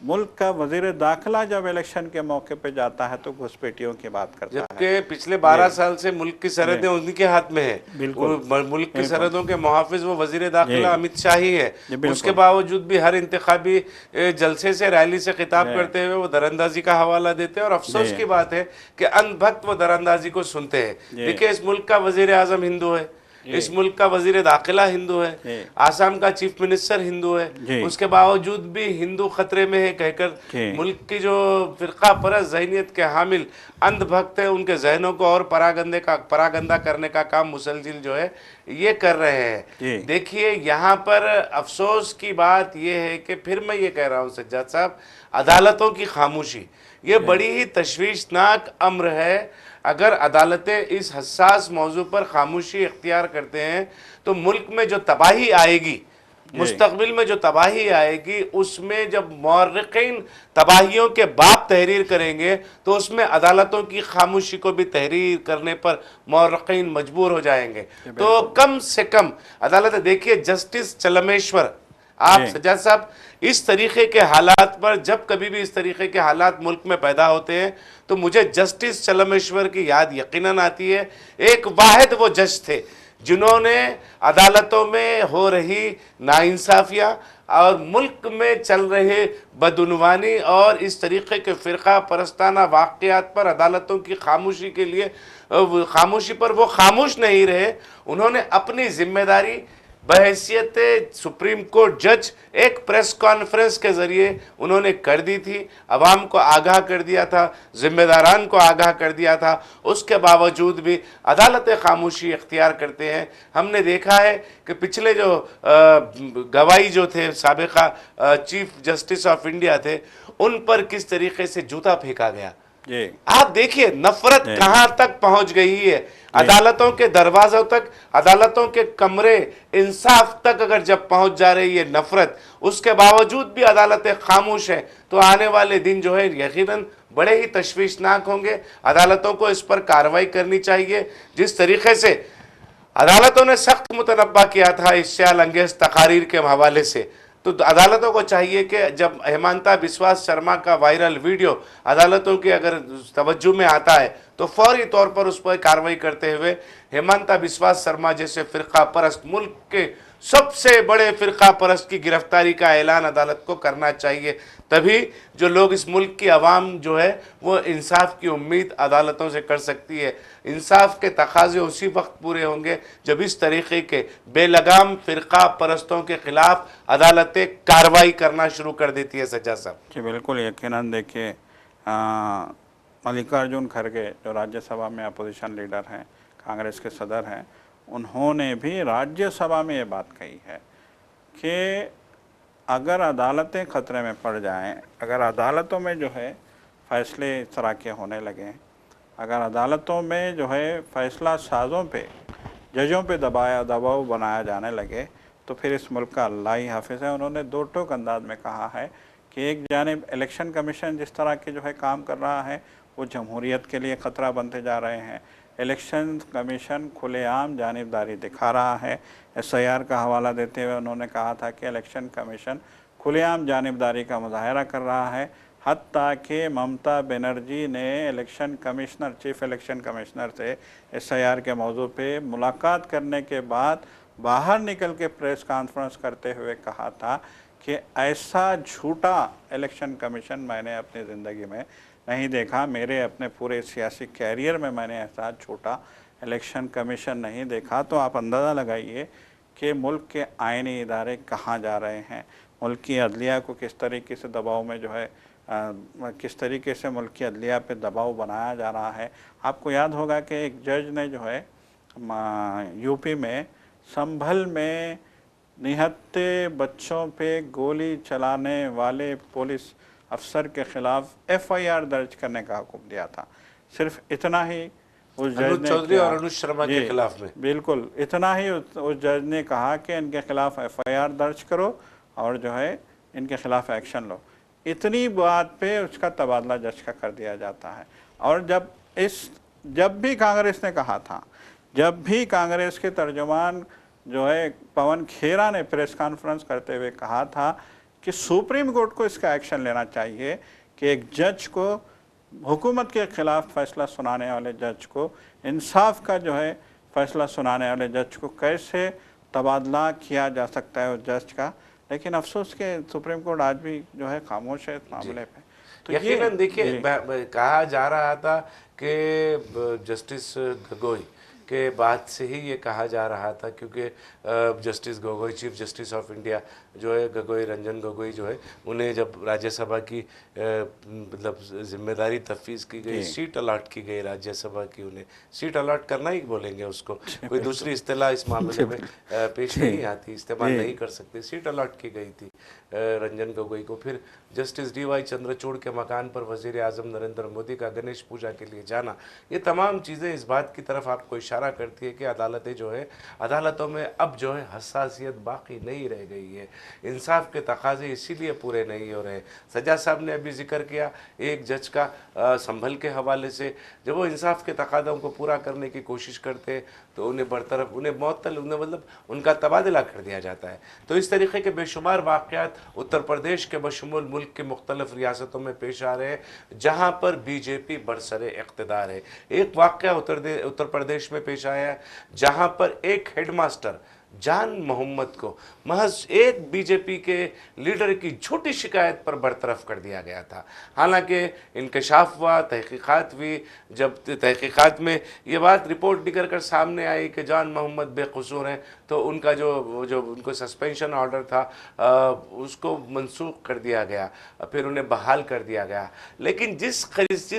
मुल्क का वज़ीर दाखिला जब इलेक्शन के मौके पे जाता है तो घुसपैठियों की बात करता है, जबकि पिछले 12 साल से मुल्क की सरहदें उन्हीं के हाथ में है। बिल्कुल, मुल्क की सरहदों के मुहाफिज वो वजीर दाखिला अमित शाह ही है। उसके बावजूद भी हर इंतखाबी जलसे से रैली से खिताब करते हुए वो दरअंदाजी का हवाला देते हैं। और अफसोस की बात है कि अंधभक्त वो दरअंदाजी को सुनते हैं। देखिए, इस मुल्क का वजीर आजम हिंदू है, इस मुल्क का वजीर दाखिला हिंदू है, आसाम का चीफ मिनिस्टर हिंदू है, उसके बावजूद भी हिंदू खतरे में है कहकर मुल्क की जो फिरका परस्त ज़हनियत के हामिल अंधभक्त है उनके जहनों को और परागंदा करने का काम मुसलसिल जो है ये कर रहे हैं। देखिए, यहाँ पर अफसोस की बात यह है कि फिर मैं ये कह रहा हूँ सज्जाद साहब, अदालतों की खामोशी ये बड़ी ही तशवीशनाक अम्र है। अगर अदालतें इस हसास मौजू पर खामोशी इख्तियार करते हैं तो मुल्क में जो तबाही आएगी, मुस्तकबिल में जो तबाही आएगी, उसमें जब मौर्रिकीन तबाहियों के बाप तहरीर करेंगे तो उसमें अदालतों की खामोशी को भी तहरीर करने पर मौर्रिकीन मजबूर हो जाएंगे। तो कम से कम अदालत, देखिए जस्टिस चलमेश्वर, आप सज्जाद साहब, इस तरीके के हालात पर जब कभी भी इस तरीके के हालात मुल्क में पैदा होते हैं तो मुझे जस्टिस चलमेश्वर की याद यकीनन आती है। एक वाहिद वो जज थे जिन्होंने अदालतों में हो रही नाइंसाफियाँ और मुल्क में चल रहे बदउनवानी और इस तरीके के फ़िरका परस्ताना वाक़यात पर अदालतों की खामोशी के लिए खामोशी पर वो खामोश नहीं रहे। उन्होंने अपनी जिम्मेदारी बहैसियत सुप्रीम कोर्ट जज एक प्रेस कॉन्फ्रेंस के ज़रिए उन्होंने कर दी थी, अवाम को आगाह कर दिया था, ज़िम्मेदारान को आगाह कर दिया था। उसके बावजूद भी अदालतें खामोशी इख्तियार करते हैं। हमने देखा है कि पिछले जो गवाही जो थे साबिका चीफ जस्टिस ऑफ इंडिया थे, उन पर किस तरीके से जूता फेंका गया। आप देखिए नफरत कहां तक पहुंच गई है। अदालतों के दरवाजों तक, अदालतों के कमरे इंसाफ तक अगर जब पहुंच जा रही है नफरत, उसके बावजूद भी अदालतें खामोश हैं, तो आने वाले दिन जो है यकीनन बड़े ही तशवीशनाक होंगे। अदालतों को इस पर कार्रवाई करनी चाहिए। जिस तरीके से अदालतों ने सख्त मुतनब्बा किया था इश्तियाल अंगेज तकारीर के हवाले से, तो अदालतों को चाहिए कि जब हेमंता बिस्वा शर्मा का वायरल वीडियो अदालतों की अगर तवज्जो में आता है तो फौरी तौर पर उस पर कार्रवाई करते हुए हेमंता बिस्वा शर्मा जैसे फिरका परस्त, मुल्क के सबसे बड़े फिरका परस्त की गिरफ्तारी का ऐलान अदालत को करना चाहिए। तभी जो लोग, इस मुल्क की आवाम जो है वो इंसाफ की उम्मीद अदालतों से कर सकती है। इंसाफ के तकाजे उसी वक्त पूरे होंगे जब इस तरीके के बेलगाम फिरका परस्तों के खिलाफ अदालतें कार्रवाई करना शुरू कर देती है। सज्जाद साहब जी बिल्कुल, यकीनन देखिए, मल्लिकार्जुन खड़गे जो राज्यसभा में अपोजिशन लीडर हैं, कांग्रेस के सदर हैं, उन्होंने भी राज्यसभा में ये बात कही है कि अगर अदालतें खतरे में पड़ जाएं, अगर अदालतों में जो है फैसले इस तरह के होने लगें, अगर अदालतों में जो है फैसला साजों पे, जजों पे दबाव बनाया जाने लगे, तो फिर इस मुल्क का अल्लाह ही हाफिज़ है। उन्होंने दो टोक अंदाज में कहा है कि एक जानिब इलेक्शन कमीशन जिस तरह के जो है काम कर रहा है वो जमहूरियत के लिए ख़तरा बनते जा रहे हैं। इलेक्शन कमीशन खुलेआम जानिबदारी दिखा रहा है। SIR का हवाला देते हुए उन्होंने कहा था कि इलेक्शन कमीशन खुलेआम जानिबदारी का मुजाहरा कर रहा है। हत्ता कि ममता बनर्जी ने election commissioner, chief election commissioner से SIR के मौजू पे मुलाकात करने के बाद बाहर निकल के प्रेस कॉन्फ्रेंस करते हुए कहा था कि ऐसा झूठा इलेक्शन कमीशन मैंने अपनी ज़िंदगी में नहीं देखा, मेरे अपने पूरे सियासी कैरियर में मैंने ऐसा झूठा इलेक्शन कमीशन नहीं देखा। तो आप अंदाज़ा लगाइए कि मुल्क के आईनी इदारे कहाँ जा रहे हैं, मुल्क की अदलिया को किस तरीके से दबाव में जो है किस तरीके से मुल्क की अदलिया पे दबाव बनाया जा रहा है। आपको याद होगा कि एक जज ने जो है यूपी में संभल में निहत्थे बच्चों पे गोली चलाने वाले पुलिस अफसर के ख़िलाफ़ FIR दर्ज करने का हुक्म दिया था। सिर्फ इतना ही उस जज ने चौधरी और अनुज शर्मा के खिलाफ में, बिल्कुल इतना ही उस जज ने कहा कि इनके खिलाफ़ FIR दर्ज करो और जो है इनके खिलाफ़ एक्शन लो। इतनी बात पे उसका तबादला जज का कर दिया जाता है। और जब भी कांग्रेस ने कहा था, जब भी कांग्रेस के तर्जुमान जो है पवन खेरा ने प्रेस कॉन्फ्रेंस करते हुए कहा था कि सुप्रीम कोर्ट को इसका एक्शन लेना चाहिए कि एक जज को, हुकूमत के ख़िलाफ़ फैसला सुनाने वाले जज को, इंसाफ का जो है फैसला सुनाने वाले जज को कैसे तबादला किया जा सकता है उस जज का। लेकिन अफसोस के सुप्रीम कोर्ट आज भी जो है खामोश है इस मामले पे। तो यकीनन देखिए, कहा जा रहा था कि जस्टिस गोगोई के बाद से ही ये कहा जा रहा था, क्योंकि justice Gogoi, chief justice of India जो है गोगोई, रंजन गोगोई जो है, उन्हें जब राज्यसभा की मतलब जिम्मेदारी तफवीज़ की गई, सीट अलॉट की गई राज्यसभा की, उन्हें सीट अलॉट करना ही बोलेंगे उसको, कोई दूसरी इस्तेलाह इस मामले में पेश नहीं आती, इस्तेमाल नहीं कर सकते। सीट अलॉट की गई थी रंजन गोगोई को। फिर जस्टिस DY चंद्रचूड़ के मकान पर वज़ीर आज़म नरेंद्र मोदी का गणेश पूजा के लिए जाना, ये तमाम चीज़ें इस बात की तरफ आपको इशारा करती है कि अदालतें जो है, अदालतों में अब जो है हसासियत बाकी नहीं रह गई है। इंसाफ के तकाजे इसीलिए पूरे नहीं हो रहे। सज्जाद साहब ने अभी जिक्र किया एक जज का संभल के हवाले से, जब वो इंसाफ के तकाज़ों को पूरा करने की कोशिश करते तो उन्हें बरतरफ, उन्हें मअतल, उन्हें मतलब उनका तबादला कर दिया जाता है। तो इस तरीके के बेशुमार वाक़यात उत्तर प्रदेश के बशमूल मुल्क के मुख्तलिफ रियासतों में पेश आ रहे हैं जहाँ पर BJP बरसरे इक़्तिदार है। एक वाक़या उत्तर प्रदेश में पेश आया है जहाँ पर एक हेडमास्टर जान मोहम्मद को महज एक BJP के लीडर की झूठी शिकायत पर बरतरफ कर दिया गया था। हालांकि इंकशाफ हुआ, तहकीकात हुई, जब तहकीकात में ये बात रिपोर्ट निकल कर सामने आई कि जान मोहम्मद बेकसूर हैं, तो उनका जो उनको सस्पेंशन ऑर्डर था उसको मनसूख कर दिया गया, फिर उन्हें बहाल कर दिया गया। लेकिन जिस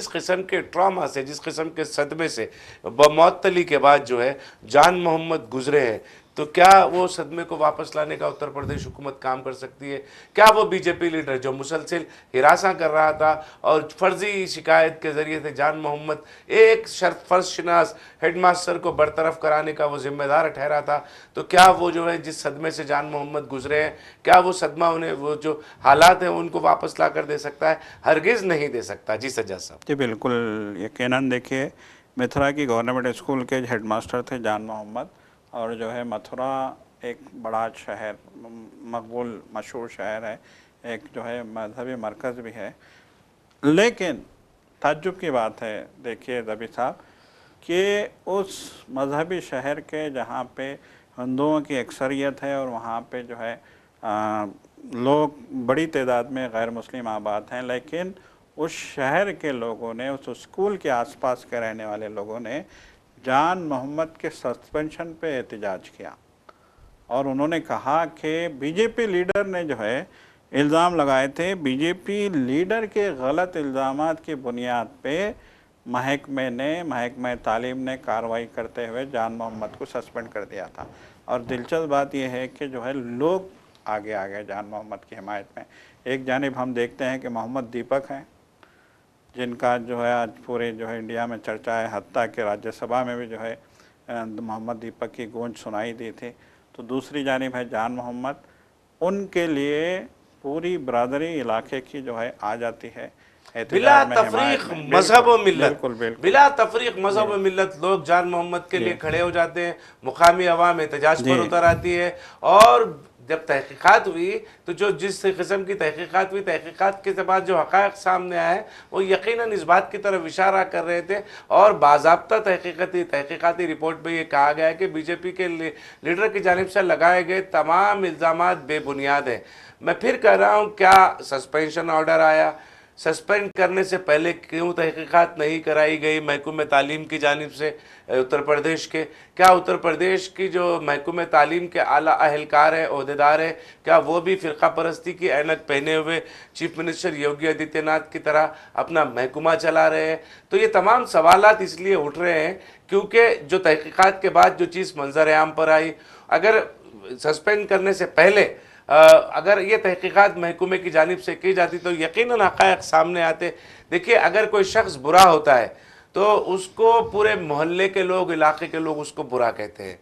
किस्म के ट्रॉमा से, जिस किस्म के सदमे से बमअतली के बाद जो है जान मोहम्मद गुजरे हैं, तो क्या वो सदमे को वापस लाने का उत्तर प्रदेश हुकूमत काम कर सकती है? क्या वो BJP लीडर जो मुसलसल हिरासा कर रहा था और फर्जी शिकायत के ज़रिए से जान मोहम्मद एक फर्जशनास हेडमास्टर को बरतरफ कराने का वो जिम्मेदार ठहरा था, तो क्या वो जो है जिस सदमे से जान मोहम्मद गुजरे हैं, क्या वो सदमा उन्हें, वो जो हालात हैं उनको वापस ला कर दे सकता है? हरगिज़ नहीं दे सकता। जी सज्जाद साहब। जी बिल्कुल, यकीनन देखिए, मथुरा की गवर्नमेंट स्कूल के हेडमास्टर थे जान मोहम्मद, और जो है मथुरा एक बड़ा शहर, मकबूल मशहूर शहर है, एक जो है मजहबी मरकज़ भी है। लेकिन ताज्जुब की बात है, देखिए रबी साहब, कि उस मजहबी शहर के जहाँ पे हिंदुओं की अक्सरियत है और वहाँ पे जो है लोग बड़ी तादाद में गैर मुस्लिम आबाद हैं, लेकिन उस शहर के लोगों ने, उस स्कूल के आसपास के रहने वाले लोगों ने जान मोहम्मद के सस्पेंशन पे एहतजाज किया और उन्होंने कहा कि बीजेपी लीडर ने जो है इल्ज़ाम लगाए थे, बीजेपी लीडर के गलत इल्ज़ामात की बुनियाद पे महकमे तालीम ने कार्रवाई करते हुए जान मोहम्मद को सस्पेंड कर दिया था। और दिलचस्प बात यह है कि जो है लोग आगे आ गए जान मोहम्मद की हिमायत में। एक जानिब हम देखते हैं कि मोहम्मद दीपक हैं, जिनका जो है आज पूरे जो है इंडिया में चर्चा है, हत्ता कि राज्यसभा में भी जो है मोहम्मद दीपक की गूंज सुनाई दी थी। तो दूसरी जानिब है जान मोहम्मद, उनके लिए पूरी बरादरी इलाके की जो है आ जाती है बिला तफरीक मजहब व मिल्लत, बिल्कुल बिल्कुल बिला तफरीक मजहब व मिल्लत लोग जान मोहम्मद के लिए खड़े हो जाते हैं, मुकामी अवाम एहतजाज पर उतर आती है। और जब तहकीकात हुई तो जो जिस किस्म की तहकीकात हुई, तहकीकात के बाद जो हक़ाइक़ सामने आए वो यकीनन इस बात की तरफ इशारा कर रहे थे। और बाज़ाब्ता तहकीकाती रिपोर्ट में ये कहा गया है कि बीजेपी के लीडर की जानिब से लगाए गए तमाम इल्ज़ामात बेबुनियाद हैं। मैं फिर कह रहा हूँ, क्या सस्पेंशन ऑर्डर आया? सस्पेंड करने से पहले क्यों तहकीकात नहीं कराई गई महकूम तालीम की जानिब से उत्तर प्रदेश के? क्या उत्तर प्रदेश की जो महकूम तालीम के आला अहलकार है, ओहदेदार है, क्या वो भी फ़िरका परस्ती की ऐनक पहने हुए चीफ मिनिस्टर योगी आदित्यनाथ की तरह अपना महकूमा चला रहे हैं? तो ये तमाम सवालात इसलिए उठ रहे हैं क्योंकि जो तहकीकात के बाद जो चीज़ मंजर आम पर आई, अगर सस्पेंड करने से पहले अगर ये तहकीकात महकूमे की जानिब से की जाती तो यकीनन हक़ाइक़ सामने आते। देखिए, अगर कोई शख्स बुरा होता है तो उसको पूरे मोहल्ले के लोग, इलाके के लोग उसको बुरा कहते हैं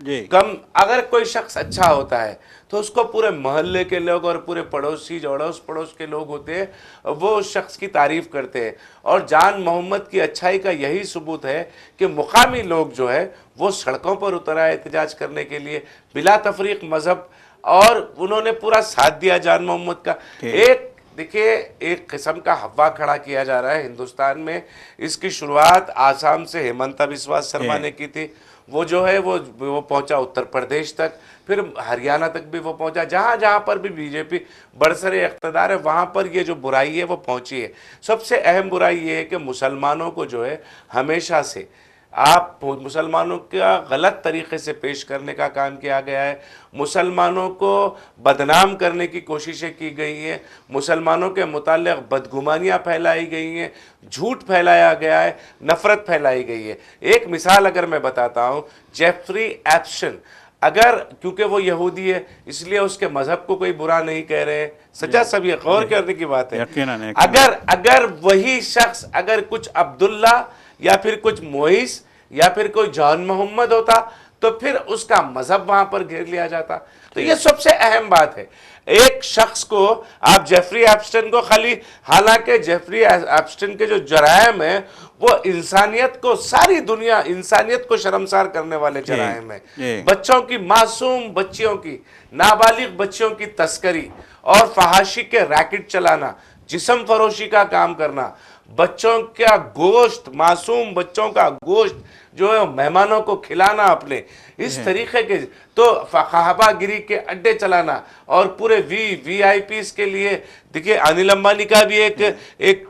जी। अगर कोई शख्स अच्छा होता है तो उसको पूरे मोहल्ले के लोग और पूरे पड़ोसी जो अड़ोस पड़ोस के लोग होते हैं वो उस शख्स की तारीफ़ करते हैं। और जान मोहम्मद की अच्छाई का यही सबूत है कि मुकामी लोग जो है वो सड़कों पर उतर आए एहतजाज करने के लिए बिला तफरीक मज़हब, और उन्होंने पूरा साथ दिया जान मोहम्मद का। एक देखिए, एक किस्म का हवा खड़ा किया जा रहा है हिंदुस्तान में। इसकी शुरुआत आसाम से हेमंता बिस्वा शर्मा ने की थी। वो जो है वो पहुंचा उत्तर प्रदेश तक, फिर हरियाणा तक भी वो पहुंचा। जहां जहां पर भी बीजेपी बरसरे इख्तदार है वहां पर ये जो बुराई है वो पहुंची है। सबसे अहम बुराई ये है कि मुसलमानों को जो है हमेशा से आप मुसलमानों का गलत तरीके से पेश करने का काम किया गया है, मुसलमानों को बदनाम करने की कोशिशें की गई हैं, मुसलमानों के मुताल्लिक़ बदगुमानियाँ फैलाई गई हैं, झूठ फैलाया गया है, नफ़रत फैलाई गई है। एक मिसाल अगर मैं बताता हूँ, जेफरी एप्स्टाइन, अगर क्योंकि वो यहूदी है इसलिए उसके मज़हब को कोई बुरा नहीं कह रहे हैं, सच्चा सब ये गौर करने की बात है। अगर वही शख्स अगर कुछ अब्दुल्ला या फिर कुछ मोइस या फिर कोई जॉन मोहम्मद होता तो फिर उसका मजहब वहां पर घेर लिया जाता। तो ये सबसे अहम बात है। एक शख्स को आप जेफरी एप्स्टाइन को खाली, हालांकि जेफरी एप्स्टाइन के जो जराइम है वो इंसानियत को, सारी दुनिया इंसानियत को शर्मसार करने वाले जराइम है। बच्चों की, मासूम बच्चियों की, नाबालिग बच्चियों की तस्करी और फहाशी के रैकेट चलाना, जिस्म फरोशी का काम करना, बच्चों का गोश्त, मासूम बच्चों का गोश्त जो है मेहमानों को खिलाना अपने, इस तरीके के तो ख़हाबागिरी के अड्डे चलाना और पूरे वीआईपीस के लिए। देखिए, अनिल अंबानी का भी एक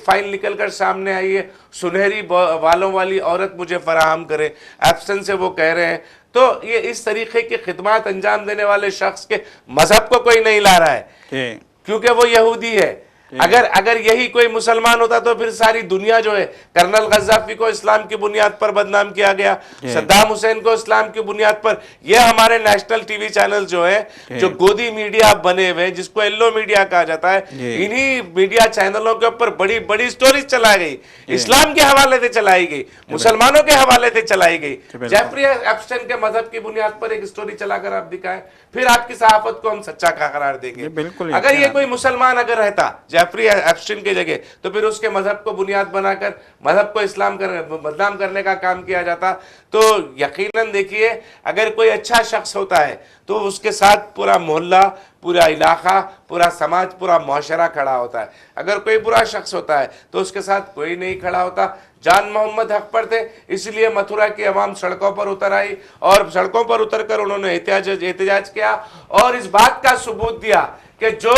फाइल निकल कर सामने आई है, सुनहरी बालों वाली औरत मुझे फराहम करे, एप्स्टाइन से वो कह रहे हैं। तो ये इस तरीके की खिदमत अंजाम देने वाले शख्स के मजहब को कोई नहीं ला रहा है क्योंकि वो यहूदी है। अगर यही कोई मुसलमान होता तो फिर सारी दुनिया जो है, कर्नल गद्दाफी को इस्लाम की बुनियाद पर बदनाम किया गया, सद्दाम हुसैन को इस्लाम की बुनियाद पर, ये हमारे नेशनल टीवी चैनल जो है, जो गोदी मीडिया बने हुए जिसको येलो मीडिया कहा जाता है, इन्हीं मीडिया चैनलों के ऊपर बड़ी बड़ी स्टोरीज चलाई गई, इस्लाम के हवाले से चलाई गई, मुसलमानों के हवाले से चलाई गई। जेफरी एप्स्टाइन के मजहब की बुनियाद पर एक स्टोरी चलाकर आप दिखाएं, फिर आपकी सहाफत को हम सच्चा करार देंगे। अगर ये कोई मुसलमान अगर रहता जेफरी एप्स्टीन की जगह, तो फिर उसके मजहब को बुनियाद बनाकर मजहब को इस्लाम बदनाम करने का काम किया जाता। तो यकीनन देखिए, अगर कोई अच्छा शख्स होता है तो उसके साथ पूरा मोहल्ला, पूरा इलाका, पूरा समाज, पूरा मुआशरा खड़ा होता है। अगर कोई बुरा शख्स होता है तो उसके साथ कोई नहीं खड़ा होता। जान मोहम्मद हक पर थे, इसलिए मथुरा की आवाम सड़कों पर उतर आई और सड़कों पर उतरकर उन्होंने एहतजाज किया और इस बात का सबूत दिया कि जो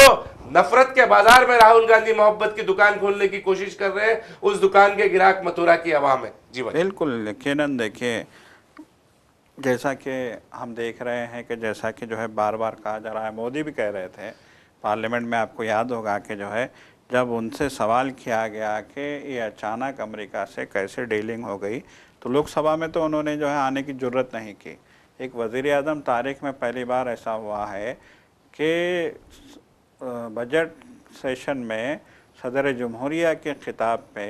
नफरत के बाजार में राहुल गांधी मोहब्बत की दुकान खोलने की कोशिश कर रहे हैं, उस दुकान के ग्राहक मथुरा की आवाम है। जी भाई। बिल्कुल यकीनन देखिए, जैसा कि हम देख रहे हैं कि जैसा कि जो है बार बार कहा जा रहा है, मोदी भी कह रहे थे पार्लियामेंट में, आपको याद होगा कि जो है जब उनसे सवाल किया गया कि ये अचानक अमेरिका से कैसे डीलिंग हो गई, तो लोकसभा में तो उन्होंने जो है आने की ज़रूरत नहीं की। एक वज़ीर आज़म तारीख़ में पहली बार ऐसा हुआ है कि बजट सेशन में सदर जमहूरिया के ख़िताब पे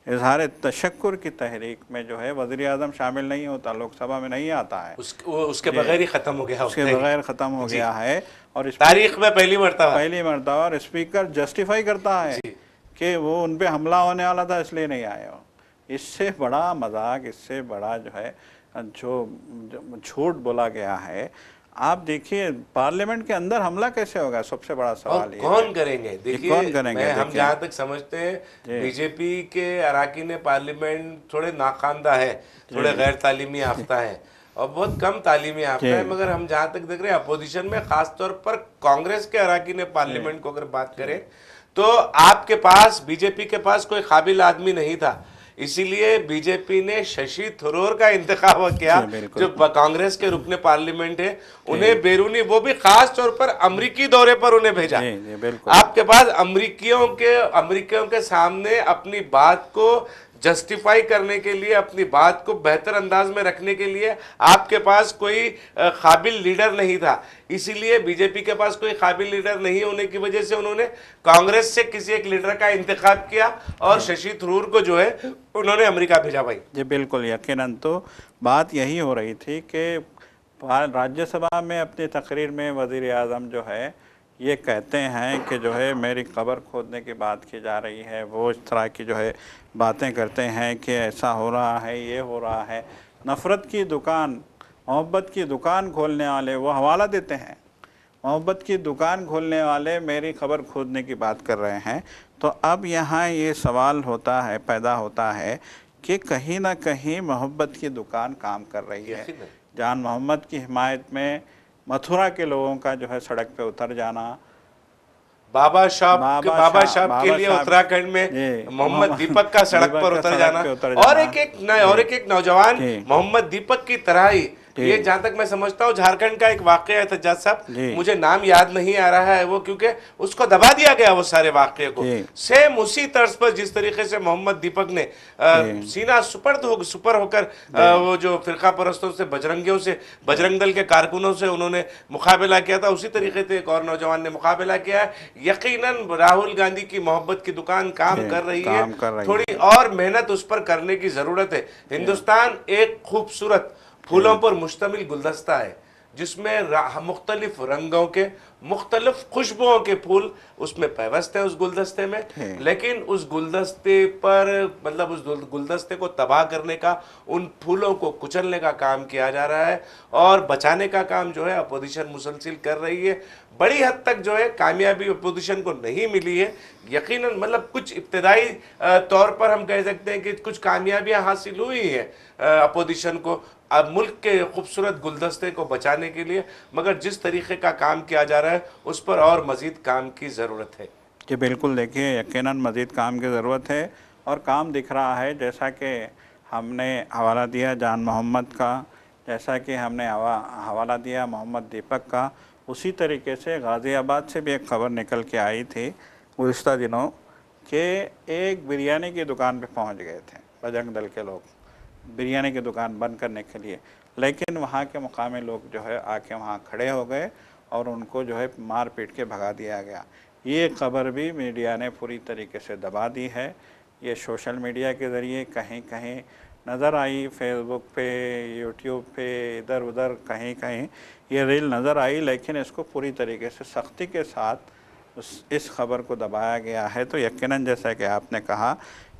इजहार तशक्कुर की तहरीक में जो है वज़ीर आज़म शामिल नहीं होता, लोकसभा में नहीं आता है, उसके बगैर ही ख़त्म हो गया, उसके बगैर ख़त्म हो गया है। और तारीख में पहली मर्तबा और स्पीकर जस्टिफाई करता है कि वो उन पे हमला होने वाला था इसलिए नहीं आए हो। इससे बड़ा मजाक, इससे बड़ा जो है जो झूठ बोला गया है। आप देखिए पार्लियामेंट के अंदर हमला कैसे होगा, सबसे बड़ा सवाल ये कौन करेंगे। देखिए, कौन करेंगे? हम जहाँ तक समझते हैं बीजेपी के अराकीन पार्लियामेंट थोड़े नाकामदा है, थोड़े गैर तालीमी याफ्ता है और बहुत कम तालीमी याफ्ता है, मगर हम जहाँ तक देख रहे हैं अपोजिशन में खासतौर पर कांग्रेस के अराकीन पार्लियामेंट को अगर बात करें तो आपके पास, बीजेपी के पास कोई काबिल आदमी नहीं था, इसीलिए बीजेपी ने शशि थरूर का इंतखाब किया जो कांग्रेस के रुकने पार्लियामेंट है। उन्हें बैरूनी, वो भी खास तौर पर अमरीकी दौरे पर उन्हें भेजा। आपके पास अमरीकियों के सामने अपनी बात को जस्टिफाई करने के लिए, अपनी बात को बेहतर अंदाज में रखने के लिए आपके पास कोई काबिल लीडर नहीं था। इसीलिए बीजेपी के पास कोई काबिल लीडर नहीं होने की वजह से उन्होंने कांग्रेस से किसी एक लीडर का इंतखाब किया और शशि थरूर को जो है उन्होंने अमेरिका भेजा। भाई जी बिल्कुल, यकीनन तो बात यही हो रही थी कि राज्यसभा में अपनी तकरीर में वज़ीर आज़म जो है ये कहते हैं कि जो है मेरी कब्र खोदने की बात की जा रही है, वो इस तरह की जो है बातें करते हैं कि ऐसा हो रहा है, ये हो रहा है। नफ़रत की दुकान, मोहब्बत की दुकान खोलने वाले वो हवाला देते हैं, मोहब्बत की दुकान खोलने वाले मेरी खबर खोदने की बात कर रहे हैं। तो अब यहाँ ये सवाल होता है, पैदा होता है कि कहीं ना कहीं मोहब्बत की दुकान काम कर रही है। जान मोहम्मद की हिमायत में मथुरा के लोगों का जो है सड़क पे उतर जाना, बाबा साहब के लिए उत्तराखंड में मोहम्मद दीपक का सड़क पर उतर जाना और एक नौजवान मोहम्मद दीपक की तरह ही, ये जहां तक मैं समझता हूँ झारखंड का एक वाकया है सज्जाद साहब, मुझे नाम याद नहीं आ रहा है वो, क्योंकि उसको दबा दिया गया वो सारे वाकये को। सेम उसी तर्ज पर जिस तरीके से मोहम्मद दीपक ने सीना सुपर होकर वो जो फिरका परस्तों से, बजरंगियों से, बजरंग दल के कारकुनों से उन्होंने मुकाबला किया था, उसी तरीके से एक और नौजवान ने मुकाबला किया है। यकीनन राहुल गांधी की मोहब्बत की दुकान काम कर रही है, थोड़ी और मेहनत उस पर करने की जरूरत है। हिंदुस्तान एक खूबसूरत फूलों पर मुश्तमिल गुलदस्ता है जिसमें मुख्तलिफ रंगों के, मुख्तलिफ खुशबुओं के फूल उसमें पैवस्त हैं उस गुलदस्ते में, लेकिन उस गुलदस्ते पर, मतलब उस गुलदस्ते को तबाह करने का, उन फूलों को कुचलने का काम किया जा रहा है और बचाने का काम जो है अपोजिशन मुसलसिल कर रही है। बड़ी हद तक जो है कामयाबी अपोजिशन को नहीं मिली है यकीनन, मतलब कुछ इब्तदाई तौर पर हम कह सकते हैं कि कुछ कामयाबियां हासिल हुई हैं अपोजिशन को अब मुल्क के खूबसूरत गुलदस्ते को बचाने के लिए, मगर जिस तरीके का काम किया जा रहा है उस पर और मज़ीद काम की ज़रूरत है। जी बिल्कुल, देखिए यकीनन मज़ीद काम की ज़रूरत है और काम दिख रहा है। जैसा कि हमने हवाला दिया जान मोहम्मद का, जैसा कि हमने हवाला दिया मोहम्मद दीपक का, उसी तरीके से गाज़ियाबाद से भी एक खबर निकल के आई थी गुज़िश्ता दिनों कि एक बिरयानी की दुकान पे पहुंच गए थे बजरंग दल के लोग, बिरयानी की दुकान बंद करने के लिए, लेकिन वहाँ के मुकामी लोग जो है आके वहाँ खड़े हो गए और उनको जो है मार पीट के भगा दिया गया। ये खबर भी मीडिया ने पूरी तरीके से दबा दी है। ये सोशल मीडिया के ज़रिए कहीं कहीं नज़र आई, फेसबुक पे, यूट्यूब पे, इधर उधर कहीं कहीं ये रील नज़र आई, लेकिन इसको पूरी तरीके से सख्ती के साथ इस खबर को दबाया गया है। तो यकीनन जैसा कि आपने कहा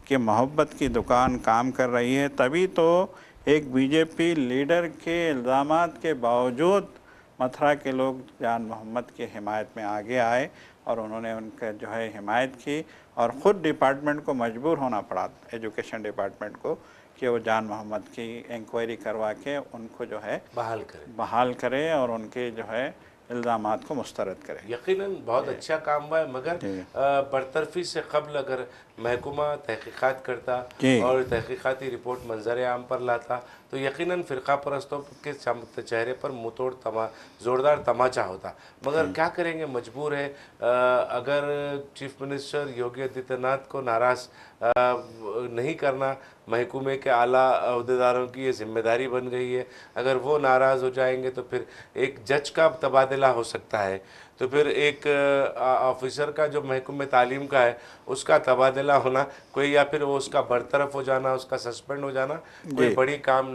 कि मोहब्बत की दुकान काम कर रही है, तभी तो एक बीजेपी लीडर के इल्ज़ामात के बावजूद मथुरा के लोग जान मोहम्मद की हिमायत में आगे आए और उन्होंने उनका जो है हिमायत की, और ख़ुद डिपार्टमेंट को मजबूर होना पड़ा, एजुकेशन डिपार्टमेंट को, कि वो जान मोहम्मद की इंक्वायरी करवा के उनको जो है बहाल करे और उनके जो है इल्ज़ामात को मुस्तरद करे। यकीनन बहुत अच्छा काम हुआ है, मगर बरतरफी से कबल अगर महकमा तहकीक़ात करता और तहकीक़ाती रिपोर्ट मंजर आम पर लाता तो यकीनन फ़िरका परस्तों के चेहरे पर मुँहतोड़ ज़ोरदार तमाचा होता। मगर क्या करेंगे, मजबूर है। अगर चीफ मिनिस्टर योगी आदित्यनाथ को नाराज़ नहीं करना महकमे के आला अहदेदारों की ये जिम्मेदारी बन गई है। अगर वो नाराज़ हो जाएंगे तो फिर एक जज का तबादला हो सकता है, तो फिर एक ऑफिसर का जो महकमे तालीम का है उसका तबादला होना कोई, या फिर वो उसका बरतरफ हो जाना, उसका सस्पेंड हो जाना कोई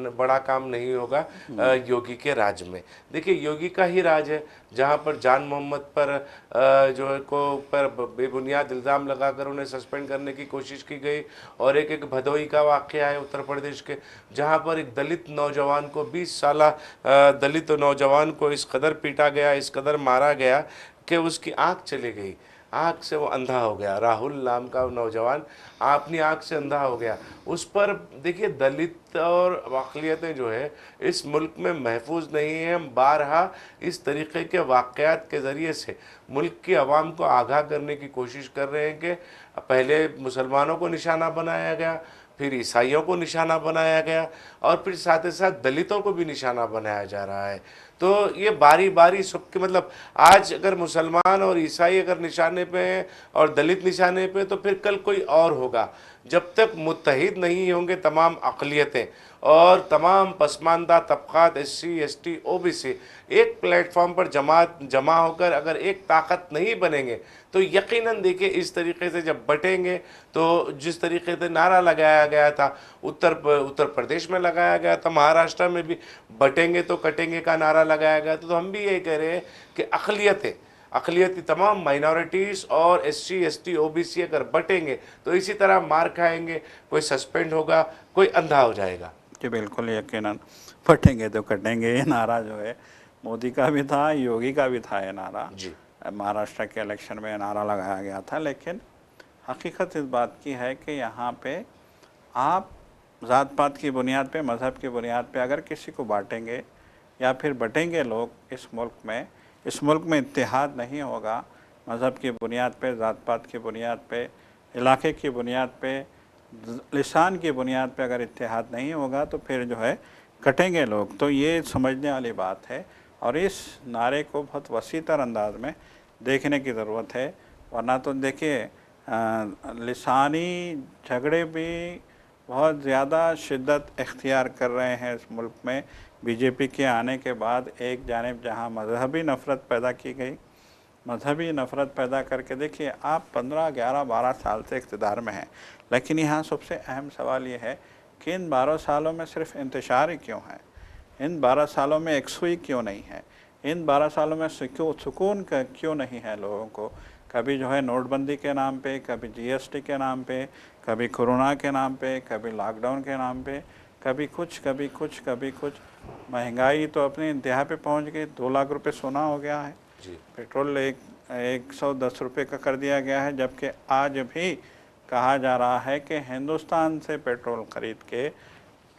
बड़ा काम नहीं होगा योगी के राज में। देखिए, योगी का ही राज है जहाँ पर जान मोहम्मद पर जो है को पर बेबुनियाद इल्ज़ाम लगाकर उन्हें सस्पेंड करने की कोशिश की गई। और एक भदोई का वाक़या है उत्तर प्रदेश के, जहाँ पर एक दलित नौजवान को 20 साला दलित नौजवान को इस कदर पीटा गया, इस कदर मारा गया कि उसकी आँख चली गई, आँख से वो अंधा हो गया। राहुल नाम का नौजवान अपनी आँख से अंधा हो गया। उस पर देखिए, दलित और अक़लियतें जो है इस मुल्क में महफूज नहीं है। हम बारहा इस तरीक़े के वाक़यात के ज़रिए से मुल्क की आवाम को आगाह करने की कोशिश कर रहे हैं कि पहले मुसलमानों को निशाना बनाया गया, फिर ईसाइयों को निशाना बनाया गया, और फिर साथ ही साथ दलितों को भी निशाना बनाया जा रहा है। तो ये बारी बारी सबके, मतलब आज अगर मुसलमान और ईसाई अगर निशाने पे हैं और दलित निशाने पे, तो फिर कल कोई और होगा। जब तक मुत्तहिद नहीं होंगे तमाम अक़लियतें और तमाम पसमानदा तबक़ात SC ST OBC एक प्लेटफॉर्म पर जमा होकर अगर एक ताकत नहीं बनेंगे, तो यकीनन देखिए इस तरीके से जब बटेंगे तो जिस तरीके से नारा लगाया गया था उत्तर प्रदेश में लगाया गया था, महाराष्ट्र में भी बटेंगे तो कटेंगे का नारा लगाया गया था। तो हम भी यही कह रहे हैं कि अक़लियती तमाम माइनॉरिटीज़ और SC ST OBC अगर बटेंगे तो इसी तरह मार खाएंगे, कोई सस्पेंड होगा, कोई अंधा हो जाएगा। कि बिल्कुल यकीनन फटेंगे तो कटेंगे। ये नारा जो है मोदी का भी था, योगी का भी था। ये नारा जी महाराष्ट्र के इलेक्शन में नारा लगाया गया था। लेकिन हकीकत इस बात की है कि यहाँ पे आप ज़ात पात की बुनियाद पे, मज़हब की बुनियाद पे अगर किसी को बांटेंगे या फिर बटेंगे लोग इस मुल्क में इत्तेहाद नहीं होगा। मज़हब की बुनियाद पे, ज़ात पात की बुनियाद पे, इलाके की बुनियाद पे, लिसान की बुनियाद पे अगर इत्तेहाद नहीं होगा तो फिर जो है कटेंगे लोग। तो ये समझने वाली बात है और इस नारे को बहुत वसीतर अंदाज में देखने की ज़रूरत है। वरना तो देखिए लिसानी झगड़े भी बहुत ज़्यादा शिद्दत इख्तियार कर रहे हैं इस मुल्क में। बीजेपी के आने के बाद एक जानिब जहां मजहबी नफ़रत पैदा की गई, मजहबी नफ़रत पैदा करके देखिए आप 15, 11, 12 साल से इक़्तिदार में हैं, लेकिन यहाँ सबसे अहम सवाल ये है कि इन 12 सालों में सिर्फ इंतशार ही क्यों है, इन 12 सालों में एकसुई क्यों नहीं है, इन 12 सालों में सुकून क्यों नहीं है लोगों को। कभी जो है नोटबंदी के नाम पे, कभी GST के नाम पे, कभी कोरोना के नाम पे, कभी लॉकडाउन के नाम पे, कभी कुछ। महंगाई तो अपने इंतहा पे पहुंच गई। 2 लाख रुपए सोना हो गया है जी। पेट्रोल 110 रुपये का कर दिया गया है, जबकि आज भी कहा जा रहा है कि हिंदुस्तान से पेट्रोल ख़रीद के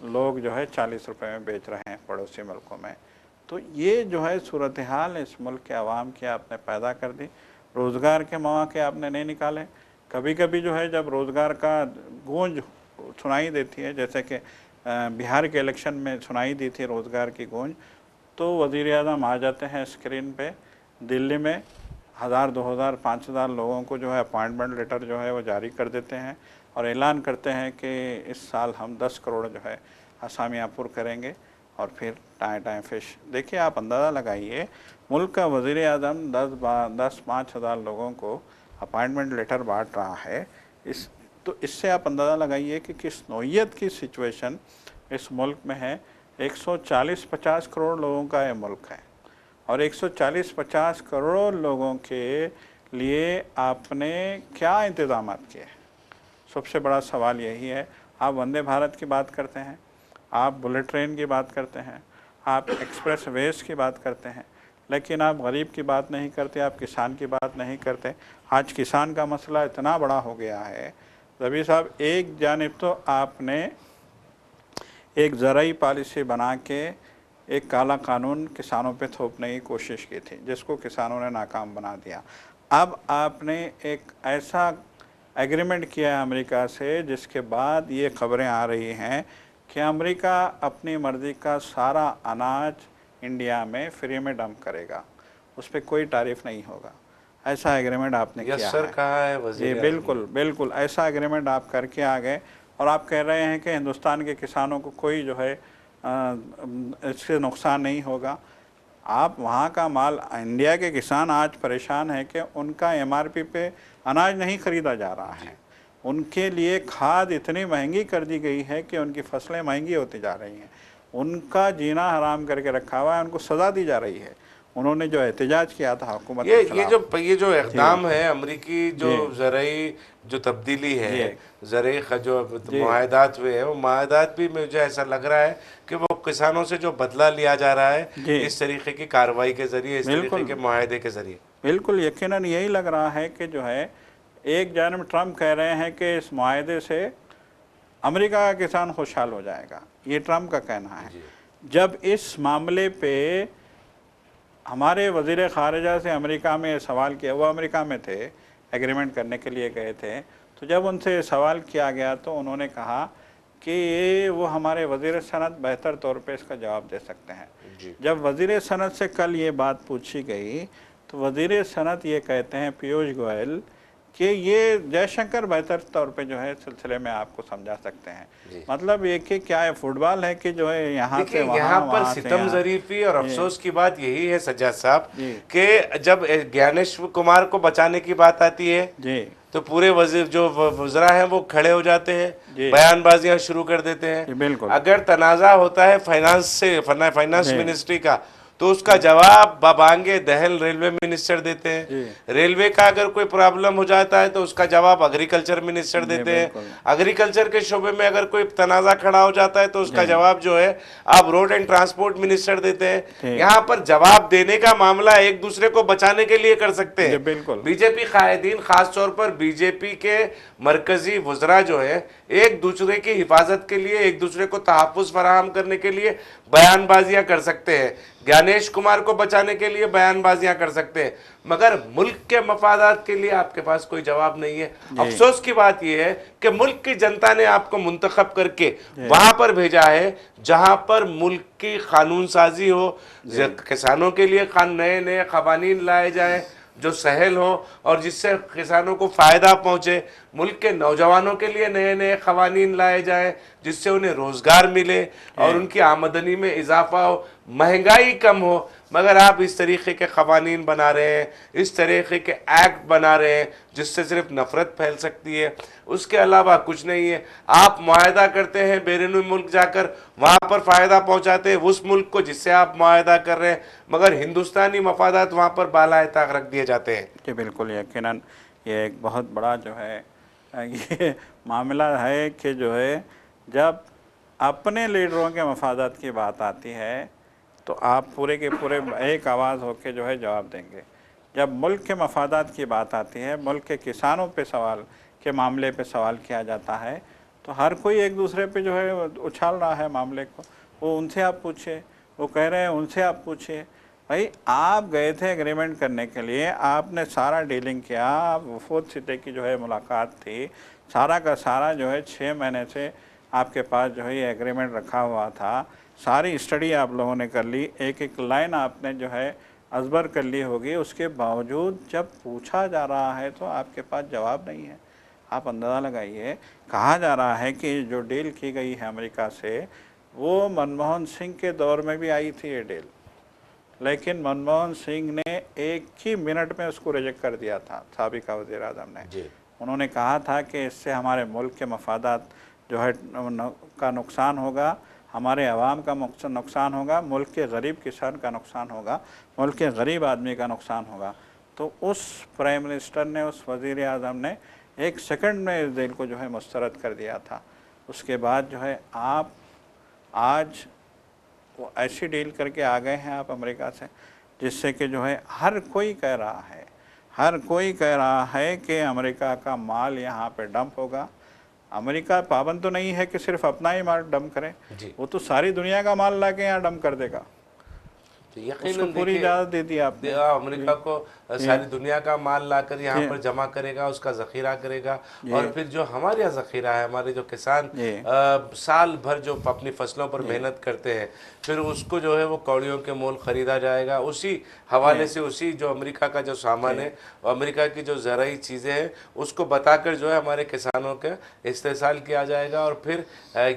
लोग जो है 40 रुपये में बेच रहे हैं पड़ोसी मुल्कों में। तो ये जो है सूरत हाल इस मुल्क के आवाम की आपने पैदा कर दी। रोज़गार के मौके आपने नहीं निकाले। कभी कभी जो है जब रोज़गार का गूंज सुनाई देती है, जैसे कि बिहार के इलेक्शन में सुनाई दी थी रोज़गार की गूंज, तो वज़ीर-ए-आज़म आ जाते हैं स्क्रीन पे, दिल्ली में 1000, 2000, 5000 लोगों को जो है अपॉइंटमेंट लेटर जो है वो जारी कर देते हैं और ऐलान करते हैं कि इस साल हम 10 करोड़ जो है असामियाँ पुर करेंगे और फिर टाएँ फिश। देखिए आप अंदाज़ा लगाइए, मुल्क का वज़ीर-ए-आज़म 5,000 लोगों को अपॉइंटमेंट लेटर बांट रहा है। इससे आप अंदाज़ा लगाइए कि किस नौइयत की सिचुएशन इस मुल्क में है। 140-50 करोड़ लोगों का ये मुल्क है और 140-50 करोड़ लोगों के लिए आपने क्या इंतजाम किए? सबसे बड़ा सवाल यही है। आप वंदे भारत की बात करते हैं, आप बुलेट ट्रेन की बात करते हैं, आप एक्सप्रेस वेज की बात करते हैं, लेकिन आप गरीब की बात नहीं करते, आप किसान की बात नहीं करते। आज किसान का मसला इतना बड़ा हो गया है रवि साहब, एक जानिब तो आपने एक ज़राई पॉलिसी बना के एक काला कानून किसानों पे थोपने की कोशिश की थी, जिसको किसानों ने नाकाम बना दिया। अब आपने एक ऐसा एग्रीमेंट किया है अमेरिका से, जिसके बाद ये खबरें आ रही हैं कि अमेरिका अपनी मर्ज़ी का सारा अनाज इंडिया में फ्री में डंप करेगा, उस पर कोई तारीफ नहीं होगा। ऐसा एग्रीमेंट आपने किया यस सर, है। कहा है जी वजीर बिल्कुल बिल्कुल, ऐसा एग्रीमेंट आप करके आ गए और आप कह रहे हैं कि हिंदुस्तान के किसानों को कोई जो है इससे नुकसान नहीं होगा। आप वहाँ का माल, इंडिया के किसान आज परेशान है कि उनका एमआरपी पे अनाज नहीं खरीदा जा रहा है। उनके लिए खाद इतनी महंगी कर दी गई है कि उनकी फसलें महंगी होती जा रही हैं, उनका जीना हराम करके रखा हुआ है, उनको सज़ा दी जा रही है। उन्होंने जो एहतजाज किया था हुकूमत के खिलाफ, ये जो इक़दाम है अमरीकी, जो जी ज़रई जो तब्दीली है, जी ज़रई जो जी मुआहदात हुए हैं, वो मुआहदात भी मुझे ऐसा लग रहा है कि वो किसानों से जो बदला लिया जा रहा है जी इस तरीके की कार्रवाई के ज़रिए, इस तरीके बिल्कुल के मुआहदे के ज़रिए। बिल्कुल, यकीनन यही लग रहा है कि जो है एक जानब ट्रम्प कह रहे हैं कि इस मुआहदे से अमेरिका का किसान खुशहाल हो जाएगा, ये ट्रम्प का कहना है। जी जब इस मामले पे हमारे वज़ीर ख़ारिजा से अमेरिका में सवाल किया, वो अमेरिका में थे, एग्रीमेंट करने के लिए गए थे, तो जब उनसे सवाल किया गया तो उन्होंने कहा कि ये वो हमारे वज़ीर सनत बेहतर तौर पे इसका जवाब दे सकते हैं। जी जब वज़ीर सनत से कल ये बात पूछी गई तो वज़ीर सनत ये कहते हैं, पीयूष गोयल, कि ये जयशंकर बेहतर तौर पे जो है सिलसिले में आपको समझा सकते हैं। जी। मतलब ये कि क्या है, फुटबॉल है कि जो है यहाँ से देखिए, वहाँ, यहाँ पर वहाँ से सितम यहाँ। ज़रीफ़ी और अफसोस की बात यही है सज्जाद साहब जी कि जब ज्ञानेश कुमार को बचाने की बात आती है जी तो पूरे वजीर जो वज़रा हैं वो खड़े हो जाते हैं, जी बयानबाजियां शुरू कर देते जी हैं। बिल्कुल अगर तनाज़ा होता है फाइनेंस जी मिनिस्ट्री का, तो उसका जवाब बबांगे दहल रेलवे मिनिस्टर देते हैं। जी रेलवे का अगर कोई प्रॉब्लम हो जाता है तो उसका जवाब एग्रीकल्चर मिनिस्टर जी देते हैं। बिल्कुल एग्रीकल्चर के शोबे में अगर कोई तनाज़ा खड़ा हो जाता है तो उसका जी जवाब जो है आप रोड एंड ट्रांसपोर्ट मिनिस्टर देते हैं। जी यहाँ पर जवाब देने का मामला एक दूसरे को बचाने के लिए कर सकते जी हैं। बिल्कुल बीजेपी कायदीन, खास तौर पर बीजेपी के मरकजी वज़रा जो है, एक दूसरे की हिफाजत के लिए, एक दूसरे को तहफ़्फ़ुज़ फराहम करने के लिए बयानबाजियां कर सकते हैं, ज्ञानेश कुमार को बचाने के लिए बयानबाजियां कर सकते हैं, मगर मुल्क के मफादात के लिए आपके पास कोई जवाब नहीं है। अफसोस की बात यह है कि मुल्क की जनता ने आपको मुंतखब करके वहां पर भेजा है जहां पर मुल्क की कानून साजी हो, किसानों के लिए नए नए कवानीन लाए जाएं जो सहल हो और जिससे किसानों को फ़ायदा पहुँचे, मुल्क के नौजवानों के लिए नए नए क़वानीन लाए जाएं जिससे उन्हें रोज़गार मिले और उनकी आमदनी में इजाफा हो, महंगाई कम हो। मगर आप इस तरीक़े के क़वानीन बना रहे हैं, इस तरीक़े के एक्ट बना रहे हैं जिससे सिर्फ नफ़रत फैल सकती है, उसके अलावा कुछ नहीं है। आप मुआहदा करते हैं, बैरून मुल्क जाकर वहाँ पर फ़ायदा पहुँचाते हैं उस मुल्क को जिससे आप मुआहदा कर रहे हैं, मगर हिंदुस्तानी मफादात वहाँ पर बालाए ताक रख दिए जाते हैं। जी बिल्कुल, यकीनन ये एक बहुत बड़ा जो है ये मामला है कि जो है जब अपने लीडरों के मफादात की बात आती है तो आप पूरे के पूरे एक आवाज़ होकर जो है जवाब देंगे। जब मुल्क के मफादात की बात आती है, मुल्क के किसानों पे सवाल के मामले पे सवाल किया जाता है, तो हर कोई एक दूसरे पे जो है उछाल रहा है मामले को। वो उनसे आप पूछे, वो कह रहे हैं उनसे आप पूछिए। भाई आप गए थे एग्रीमेंट करने के लिए, आपने सारा डीलिंग किया, वफूद सिटे की जो है मुलाकात थी, सारा का सारा जो है 6 महीने से आपके पास जो है ये एग्रीमेंट रखा हुआ था, सारी स्टडी आप लोगों ने कर ली, एक एक लाइन आपने जो है अजबर कर ली होगी, उसके बावजूद जब पूछा जा रहा है तो आपके पास जवाब नहीं है। आप अंदाज़ा लगाइए, कहा जा रहा है कि जो डील की गई है अमेरिका से वो मनमोहन सिंह के दौर में भी आई थी ये डील, लेकिन मनमोहन सिंह ने एक ही मिनट में उसको रिजेक्ट कर दिया था, साबिका वज़ीर आज़म ने। उन्होंने कहा था कि इससे हमारे मुल्क के मफादात जो है का नुकसान होगा, हमारे अवाम का नुकसान होगा, मुल्क के गरीब किसान का नुकसान होगा, मुल्क के गरीब आदमी का नुकसान होगा। तो उस प्राइम मिनिस्टर ने, उस वज़ीर आज़म ने 1 सेकंड में इस डील को जो है मुस्तरद कर दिया था। उसके बाद जो है आप आज वो ऐसी डील करके आ गए हैं आप अमेरिका से, जिससे कि जो है हर कोई कह रहा है कि अमेरिका का माल यहाँ पे डंप होगा। अमेरिका पाबंद तो नहीं है कि सिर्फ अपना ही माल डंप करे, वो तो सारी दुनिया का माल ला के यहाँ डंप कर देगा। तो उसको यकीनन पूरी देखिए, इजाज़त दे दी आपने। अमेरिका को सारी दुनिया का माल लाकर यहाँ पर जमा करेगा, उसका ज़ख़ीरा करेगा, और फिर जो हमारे यहाँ ज़ख़ीरा है, हमारे जो किसान साल भर जो अपनी फसलों पर मेहनत करते हैं, फिर उसको जो है वो कौड़ियों के मोल ख़रीदा जाएगा। उसी हवाले से उसी जो अमेरिका का जो सामान है, अमेरिका की जो ज़राई चीज़ें हैं, उसको बताकर जो है हमारे किसानों का इस्तेसाल किया जाएगा। और फिर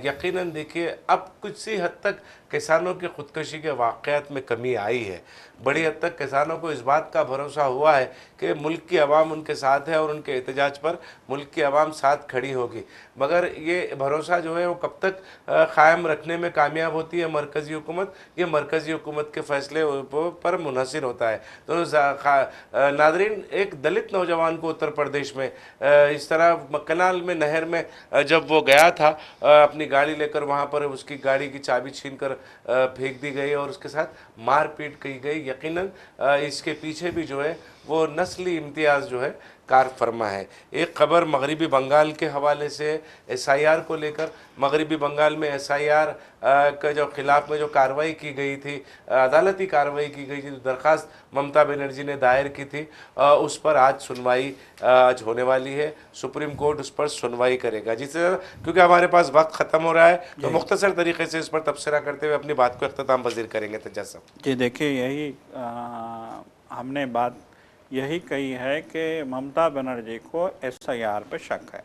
यकीनन देखिए, अब कुछ सी हद तक किसानों की खुदकुशी के वाक़यात में कमी आई है। बड़ी हद तक किसानों को इस बात का भरोसा हुआ है कि मुल्क की आवाम उनके साथ है और उनके एहतजाज पर मुल्क की आवाम साथ खड़ी होगी। मगर ये भरोसा जो है वो कब तक क़ायम रखने में कामयाब होती है मरकज़ी हुकूमत, ये मरकज़ी हुकूमत के फ़ैसले पर मुनहसर होता है। तो नादरीन, एक दलित नौजवान को उत्तर प्रदेश में इस तरह कनाल में, नहर में जब वो गया था अपनी गाड़ी लेकर, वहाँ पर उसकी गाड़ी की चाबी छीन कर फेंक दी गई और उसके साथ मारपीट की गई। यकीनन इसके पीछे भी जो है वो नस्ली इम्तियाज़ जो है कार फरमा है। एक खबर मगरिबी बंगाल के हवाले से SIR को लेकर, मगरिबी बंगाल में SIR का जो खिलाफ में जो कार्रवाई की गई थी, अदालती कार्रवाई की गई थी, दरख्वास्त ममता बनर्जी ने दायर की थी, उस पर आज सुनवाई आज होने वाली है। सुप्रीम कोर्ट उस पर सुनवाई करेगा। जिससे क्योंकि हमारे पास वक्त ख़त्म हो रहा है, तो मुख्तसर तरीके से इस पर तबसरा करते हुए अपनी बात को अख्ताम पज़ीर करेंगे। तज्जा साहब जी देखिए, यही हमने बात यही कही है कि ममता बनर्जी को SIR पे शक है।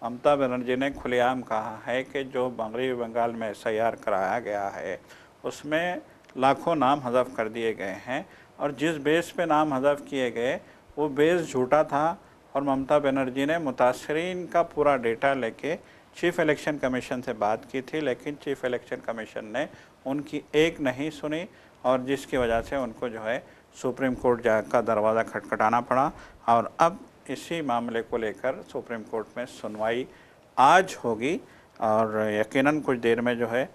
ममता बनर्जी ने खुलेआम कहा है कि जो मगरबी बंगाल में SIR कराया गया है उसमें लाखों नाम हज़फ कर दिए गए हैं, और जिस बेस पे नाम हज़फ किए गए वो बेस झूठा था। और ममता बनर्जी ने मुतासरीन का पूरा डेटा लेके चीफ़ इलेक्शन कमीशन से बात की थी, लेकिन चीफ़ इलेक्शन कमीशन ने उनकी एक नहीं सुनी, और जिसकी वजह से उनको जो है सुप्रीम कोर्ट का दरवाज़ा खटखटाना पड़ा। और अब इसी मामले को लेकर सुप्रीम कोर्ट में सुनवाई आज होगी, और यकीनन कुछ देर में जो है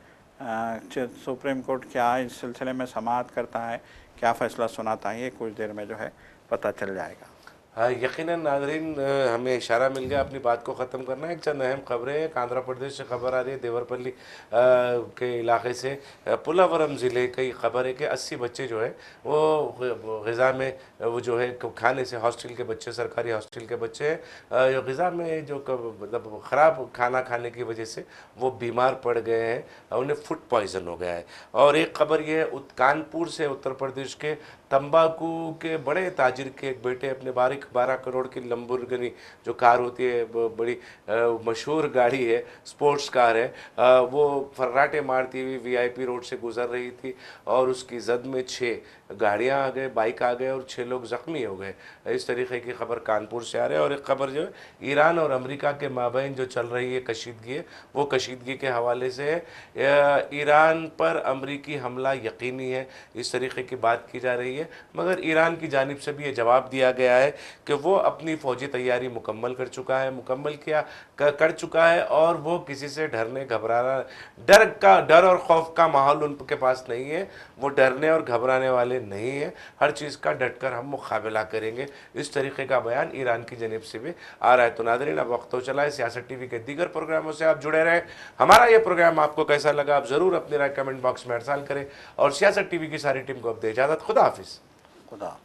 सुप्रीम कोर्ट क्या इस सिलसिले में समाअत करता है, क्या फ़ैसला सुनाता है, ये कुछ देर में जो है पता चल जाएगा। हाँ, यकीनन नाज़रीन, हमें इशारा मिल गया अपनी बात को ख़त्म करना है। एक चंद अहम खबरें हैं। आंध्र प्रदेश से खबर आ रही है, देवरपल्ली के इलाके से, पुलावरम ज़िले की खबर है कि 80 बच्चे जो है वो ग़िज़ा में, वो जो है खाने से, हॉस्टल के बच्चे, सरकारी हॉस्टल के बच्चे हैं, ग़िज़ा में जो मतलब ख़राब खाना खाने की वजह से वो बीमार पड़ गए हैं, उन्हें फूड पॉइज़न हो गया है। और एक खबर ये है कानपुर से, उत्तर प्रदेश के तंबाकू के बड़े ताजिर के एक बेटे अपने 12 करोड़ की लंबोर्गिनी जो कार होती है, बड़ी मशहूर गाड़ी है, स्पोर्ट्स कार है, वो फर्राटे मारती हुई VIP रोड से गुजर रही थी और उसकी जद में 6 गाड़ियां आ गए, बाइक आ गए और 6 लोग ज़ख्मी हो गए। इस तरीके की खबर कानपुर से आ रही है। और एक खबर जो है ईरान और अमेरिका के माबैन जो चल रही है कशीदगी है, वो कशीदगी के हवाले से है। ईरान पर अमरीकी हमला यकीनी है, इस तरीके की बात की जा रही है। मगर ईरान की जानिब से भी ये जवाब दिया गया है कि वो अपनी फ़ौजी तैयारी मुकम्मल कर चुका है और वो किसी से डर और खौफ का माहौल उनके पास नहीं है। वो डरने और घबराने वाले नहीं हैं, हर चीज़ का डटकर हम मुकाबला करेंगे। इस तरीके का बयान ईरान की जानिब से भी आ रहा है। तो नाज़रीन, अब वक्त हो चला है सियासत TV के दीगर प्रोग्रामों से आप जुड़े रहें। हमारा ये प्रोग्राम आपको कैसा लगा, आप ज़रूर अपनी राय कमेंट बॉक्स में अरसाल करें, और सियासत TV की सारी टीम को अब दे इजाज़त। खुदा हाफिज़। खुदा।